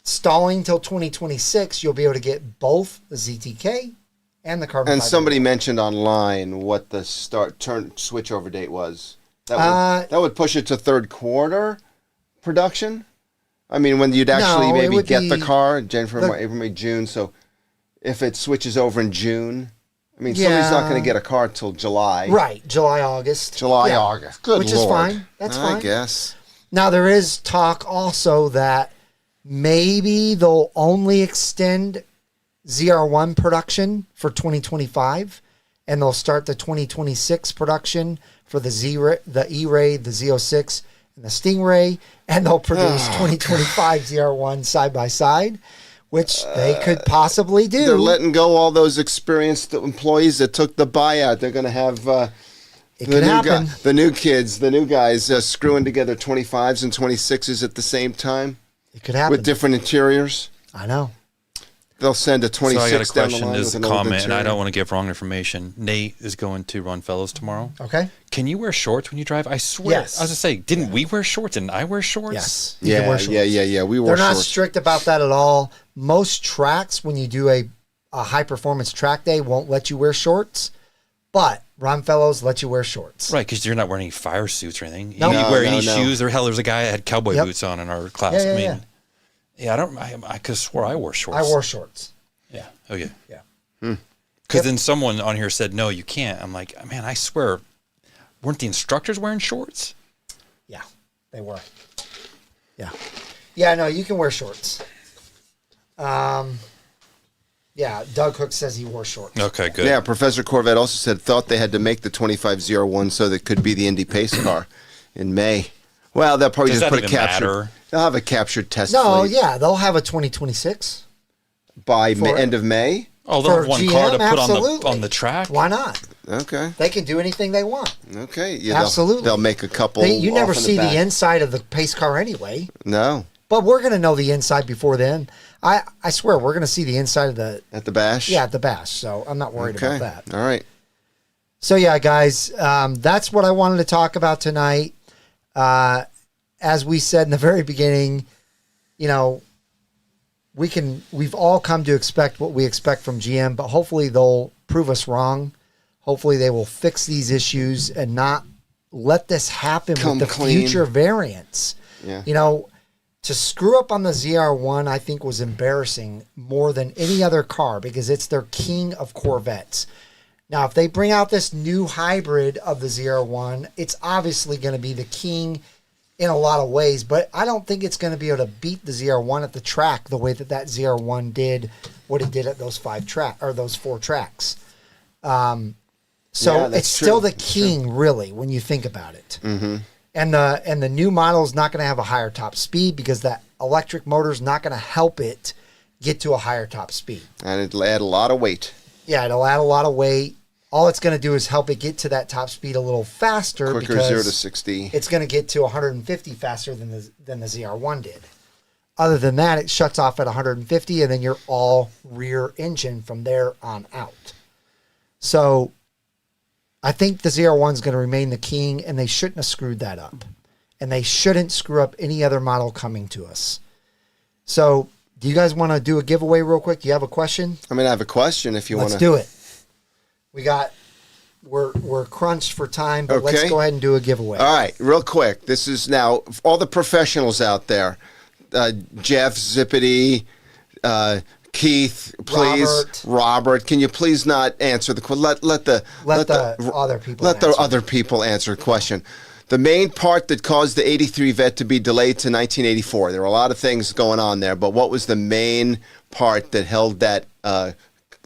Speaker 1: stalling till 2026, you'll be able to get both the ZTK and the carbon
Speaker 2: And
Speaker 1: fiber
Speaker 2: somebody
Speaker 1: wheel.
Speaker 2: mentioned online what the switchover date was. That would push it to third quarter production. I mean, when you'd actually
Speaker 1: No, it
Speaker 2: maybe
Speaker 1: would
Speaker 2: get the
Speaker 1: be
Speaker 2: car, January, February, April, May, June. So if it switches over in June, I mean, somebody's not going to get a car till July.
Speaker 1: Right, July, August.
Speaker 2: July, August. Good
Speaker 1: Which
Speaker 2: Lord.
Speaker 1: is fine. That's fine.
Speaker 2: I guess.
Speaker 1: Now, there is talk also that maybe they'll only extend ZR1 production for 2025, and they'll start the 2026 production for the E-Ray, the Z06, and the Stingray, and they'll produce 2025 ZR1 side by side, which they could possibly do.
Speaker 2: They're letting go all those experienced employees that took the buyout. They're going to have the new kids, the new guys screwing together 25s and 26s at the same time.
Speaker 1: It could happen.
Speaker 2: With different interiors.
Speaker 1: I know.
Speaker 2: They'll send a 26
Speaker 3: So I got a
Speaker 2: down the
Speaker 3: question.
Speaker 2: line
Speaker 3: This
Speaker 2: with
Speaker 3: is
Speaker 2: an
Speaker 3: a
Speaker 2: old
Speaker 3: comment, and I
Speaker 2: interior.
Speaker 3: don't want to give wrong information. Nate is going to Run Fellows tomorrow.
Speaker 1: Okay.
Speaker 3: Can you wear shorts when you drive? I swear.
Speaker 1: Yes.
Speaker 3: I was going to say, didn't we wear shorts? Didn't I wear shorts?
Speaker 1: Yes. You can
Speaker 2: Yeah,
Speaker 1: wear shorts.
Speaker 2: yeah. We wore
Speaker 1: They're not
Speaker 2: shorts.
Speaker 1: strict about that at all. Most tracks, when you do a high performance track day, won't let you wear shorts, but Run Fellows let you wear shorts.
Speaker 3: Right, because you're not wearing any fire suits or anything.
Speaker 1: No.
Speaker 3: You didn't wear
Speaker 2: No,
Speaker 3: any
Speaker 2: no.
Speaker 3: shoes. There was a guy that had cowboy
Speaker 1: Yep.
Speaker 3: boots on in our class.
Speaker 1: Yeah.
Speaker 3: I could have swore I wore shorts.
Speaker 1: I wore shorts.
Speaker 3: Yeah. Okay.
Speaker 1: Yeah.
Speaker 3: Because then someone on here said, no, you can't. I'm like, man, I swear, weren't the instructors wearing shorts?
Speaker 1: Yeah, they were. Yeah. Yeah, no, you can wear shorts. Yeah, Doug Hook says he wore shorts.
Speaker 3: Okay, good.
Speaker 2: Yeah, Professor Corvette also said thought they had to make the 2501 so that it could be the Indy Pace car in May. Well, they'll probably
Speaker 3: Does
Speaker 2: just
Speaker 3: that
Speaker 2: put a
Speaker 3: even
Speaker 2: captured.
Speaker 3: matter?
Speaker 2: They'll have a captured test
Speaker 1: No,
Speaker 2: fleet
Speaker 1: yeah, they'll have a 2026.
Speaker 2: by
Speaker 1: For-
Speaker 2: end of May.
Speaker 3: Oh, they'll
Speaker 1: For
Speaker 3: have one car to
Speaker 1: GM,
Speaker 3: put
Speaker 1: absolutely.
Speaker 3: on the track?
Speaker 1: Why not?
Speaker 2: Okay.
Speaker 1: They can do anything they want.
Speaker 2: Okay. Yeah,
Speaker 1: Absolutely.
Speaker 2: They'll make a couple.
Speaker 1: You never
Speaker 2: off in
Speaker 1: see the
Speaker 2: back.
Speaker 1: inside of the pace car anyway.
Speaker 2: No.
Speaker 1: But we're going to know the inside before then. I swear, we're going to see the inside of the...
Speaker 2: At the bash.
Speaker 1: Yeah, at the bash. So I'm not worried
Speaker 2: Okay.
Speaker 1: about that.
Speaker 2: All right.
Speaker 1: So yeah, guys, that's what I wanted to talk about tonight. As we said in the very beginning, you know, we've all come to expect what we expect from GM, but hopefully they'll prove us wrong. Hopefully they will fix these issues and not let this happen
Speaker 2: Come
Speaker 1: with the
Speaker 2: clean.
Speaker 1: future variants.
Speaker 2: Yeah.
Speaker 1: You know, to screw up on the ZR1, I think was embarrassing more than any other car because it's their king of Corvettes. Now, if they bring out this new hybrid of the ZR1, it's obviously going to be the king in a lot of ways, but I don't think it's going to be able to beat the ZR1 at the track the way that ZR1 did what it did at those those 4 tracks. So
Speaker 2: Yeah, that's
Speaker 1: it's still
Speaker 2: true.
Speaker 1: the king, really, when you think about it. Mm-hmm. And the new model is not going to have a higher top speed because that electric motor is not going to help it get to a higher top speed.
Speaker 2: And it'll add a lot of weight.
Speaker 1: Yeah, it'll add a lot of weight. All it's going to do is help it get to that top speed a little faster
Speaker 2: Quicker
Speaker 1: because
Speaker 2: 0 to 60.
Speaker 1: it's going to get to 150 faster than the ZR1 did. Other than that, it shuts off at 150, and then you're all rear engine from there on out. So I think the ZR1 is going to remain the king, and they shouldn't have screwed that up. And they shouldn't screw up any other model coming to us. So do you guys want to do a giveaway real quick? Do you have a question?
Speaker 2: I mean, I have a question if you want
Speaker 1: Let's
Speaker 2: to.
Speaker 1: do it. We're crunched for time, but let's
Speaker 2: Okay.
Speaker 1: go ahead and do a giveaway.
Speaker 2: All right, real quick. This is now all the professionals out there. Jeff, Zippity, Keith, please. Robert, can you please not answer the question? Let the
Speaker 1: other people
Speaker 2: Let the
Speaker 1: answer.
Speaker 2: other people answer the question. The main part that caused the 83 Vet to be delayed to 1984. There were a lot of things going on there, but what was the main part that held that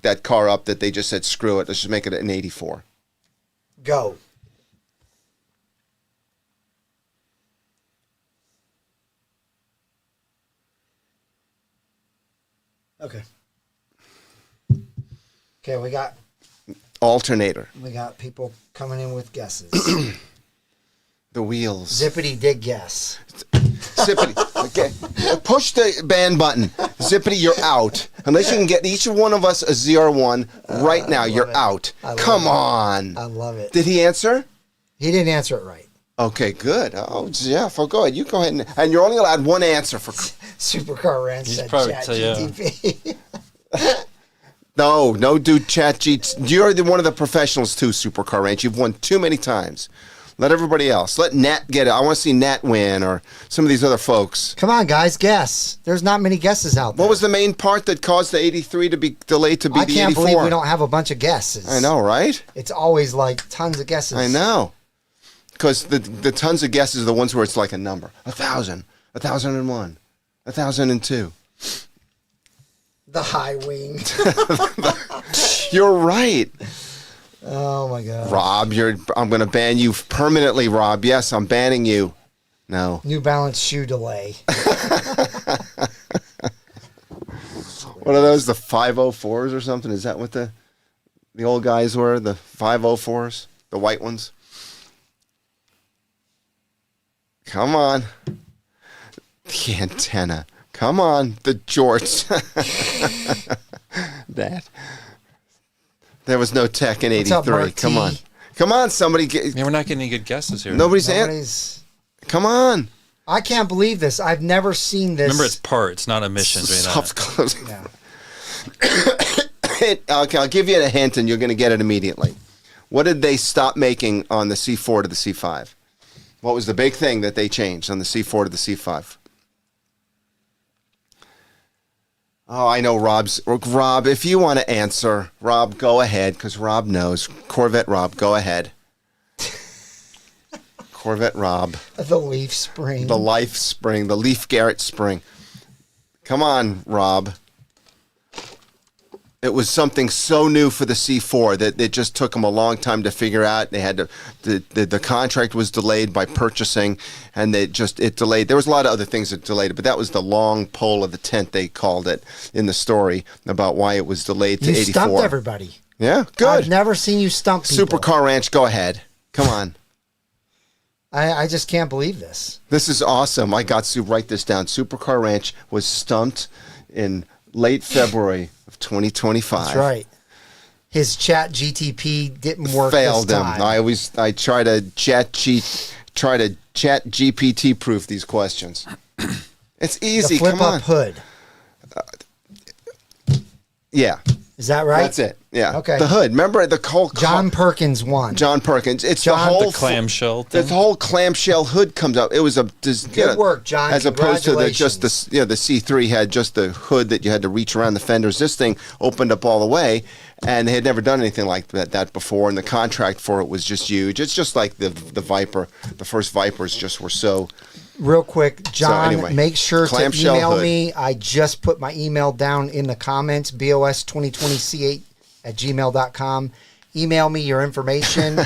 Speaker 2: that car up that they just said, screw it, let's just make it an 84?
Speaker 1: Go. Okay. Okay, we got
Speaker 2: Alternator.
Speaker 1: people coming in with guesses.
Speaker 2: The wheels.
Speaker 1: Zippity did guess.
Speaker 2: Zippity. Okay. Push the ban button. Zippity, you're out. Unless you can get each one of us a ZR1 right now, you're
Speaker 1: it.
Speaker 2: out.
Speaker 1: I love
Speaker 2: Come
Speaker 1: it.
Speaker 2: on.
Speaker 1: I love it.
Speaker 2: Did he answer?
Speaker 1: He didn't answer it right.
Speaker 2: Okay, good. Oh, Jeff, go ahead. You go ahead. And you're only allowed one answer for...
Speaker 1: Supercar Ranch said
Speaker 3: probably
Speaker 1: chat
Speaker 3: tell you.
Speaker 1: GTP.
Speaker 2: No, dude, Chat G. You're one of the professionals too, Supercar Ranch. You've won too many times. Let everybody else. Let Nat get it. I want to see Nat win or some of these other folks.
Speaker 1: Come on, guys, guess. There's not many guesses out there.
Speaker 2: What was the main part that caused the 83 to be delayed to be the 84?
Speaker 1: I can't believe we don't have a bunch of guesses.
Speaker 2: I know, right?
Speaker 1: It's always like tons of guesses.
Speaker 2: I know. Because the tons of guesses are the ones where it's like a number. 1,000, 1,001, 1,002.
Speaker 1: The high wing.
Speaker 2: You're right.
Speaker 1: Oh, my God.
Speaker 2: Rob, I'm going to ban you permanently, Rob. Yes, I'm banning you. No.
Speaker 1: New Balance shoe delay.
Speaker 2: What are those, the 504s or something? Is that what the old guys were, the 504s? The white ones? Come on. The antenna. Come on, the jorts. That. There was no tech in 83.
Speaker 1: What's up, Mark
Speaker 2: Come
Speaker 1: T?
Speaker 2: on. Come on, somebody.
Speaker 3: Yeah, we're not getting any good guesses here.
Speaker 1: Nobody's.
Speaker 2: Come on.
Speaker 1: I can't believe this. I've never seen this.
Speaker 3: Remember, it's parts, not emissions.
Speaker 2: Soft closing.
Speaker 1: Yeah.
Speaker 2: Okay, I'll give you a hint and you're going to get it immediately. What did they stop making on the C4 to the C5? What was the big thing that they changed on the C4 to the C5? Oh, I know Rob, if you want to answer, Rob, go ahead, because Rob knows. Corvette Rob, go ahead. Corvette Rob.
Speaker 1: The leaf spring.
Speaker 2: The Life Spring, the Leaf Garrett Spring. Come on, Rob. It was something so new for the C4 that it just took them a long time to figure out. They had to, the contract was delayed by purchasing, and it delayed. There was a lot of other things that delayed it, but that was the long pole of the tent, they called it in the story about why it was delayed to 84.
Speaker 1: You stumped everybody.
Speaker 2: Yeah, good.
Speaker 1: I've never seen you stump people.
Speaker 2: Supercar Ranch, go ahead. Come on.
Speaker 1: I just can't believe this.
Speaker 2: This is awesome. I got to write this down. Supercar Ranch was stumped in late February of 2025.
Speaker 1: That's right. His chat GTP didn't work.
Speaker 2: Failed
Speaker 1: this
Speaker 2: him.
Speaker 1: time.
Speaker 2: I try to chat GPT proof these questions. It's easy.
Speaker 1: The flip
Speaker 2: Come on.
Speaker 1: up hood.
Speaker 2: Yeah.
Speaker 1: Is that right?
Speaker 2: That's it. Yeah.
Speaker 1: Okay.
Speaker 2: The hood. Remember the whole
Speaker 1: John Perkins won.
Speaker 2: John Perkins. It's
Speaker 1: John,
Speaker 2: the whole
Speaker 3: The clamshell
Speaker 2: The
Speaker 3: thing.
Speaker 2: whole clamshell hood comes up. It was
Speaker 1: Good work, John.
Speaker 2: As opposed to the
Speaker 1: Congratulations.
Speaker 2: the C3 had just the hood that you had to reach around the fenders. This thing opened up all the way, and they had never done anything like that before. And the contract for it was just huge. It's just like the Viper. The first Vipers just were so.
Speaker 1: Real quick, John,
Speaker 2: anyway,
Speaker 1: make sure to
Speaker 2: clamshell
Speaker 1: email
Speaker 2: hood.
Speaker 1: me. I just put my email down in the comments, bos2020c8@gmail.com. Email me your information.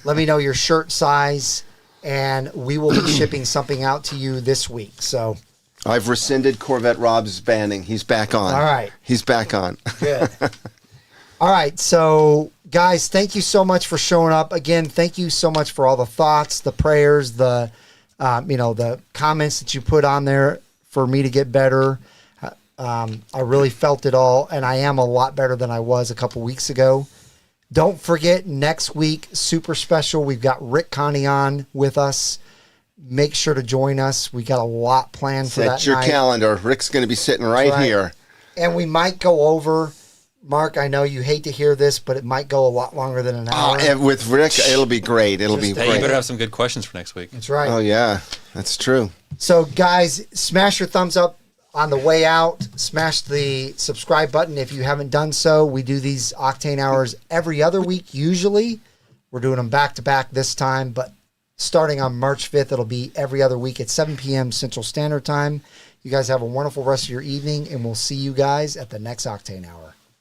Speaker 1: Let me know your shirt size, and we will be shipping something out to you this week. So,
Speaker 2: I've rescinded Corvette Rob's banning. He's back on.
Speaker 1: All right.
Speaker 2: He's back on.
Speaker 1: good. All right. So, guys, thank you so much for showing up. Again, thank you so much for all the thoughts, the prayers, the comments that you put on there for me to get better. I really felt it all, and I am a lot better than I was a couple weeks ago. Don't forget, next week, super special. We've got Rick Connie on with us. Make sure to join us. We got a lot planned for that
Speaker 2: Set your
Speaker 1: night.
Speaker 2: calendar. Rick's going to be sitting right here.
Speaker 1: And we might go over, Mark, I know you hate to hear this, but it might go a lot longer than an hour.
Speaker 2: And with Rick, it'll be great. It'll be
Speaker 3: Hey,
Speaker 2: great.
Speaker 3: you better have some good questions for next week.
Speaker 1: That's right.
Speaker 2: Oh, yeah. That's true.
Speaker 1: So, guys, smash your thumbs up on the way out. Smash the subscribe button if you haven't done so. We do these Octane Hours every other week, usually. We're doing them back-to-back this time, but starting on March 5th, it'll be every other week at 7 p.m. Central Standard Time. You guys have a wonderful rest of your evening, and we'll see you guys at the next Octane Hour.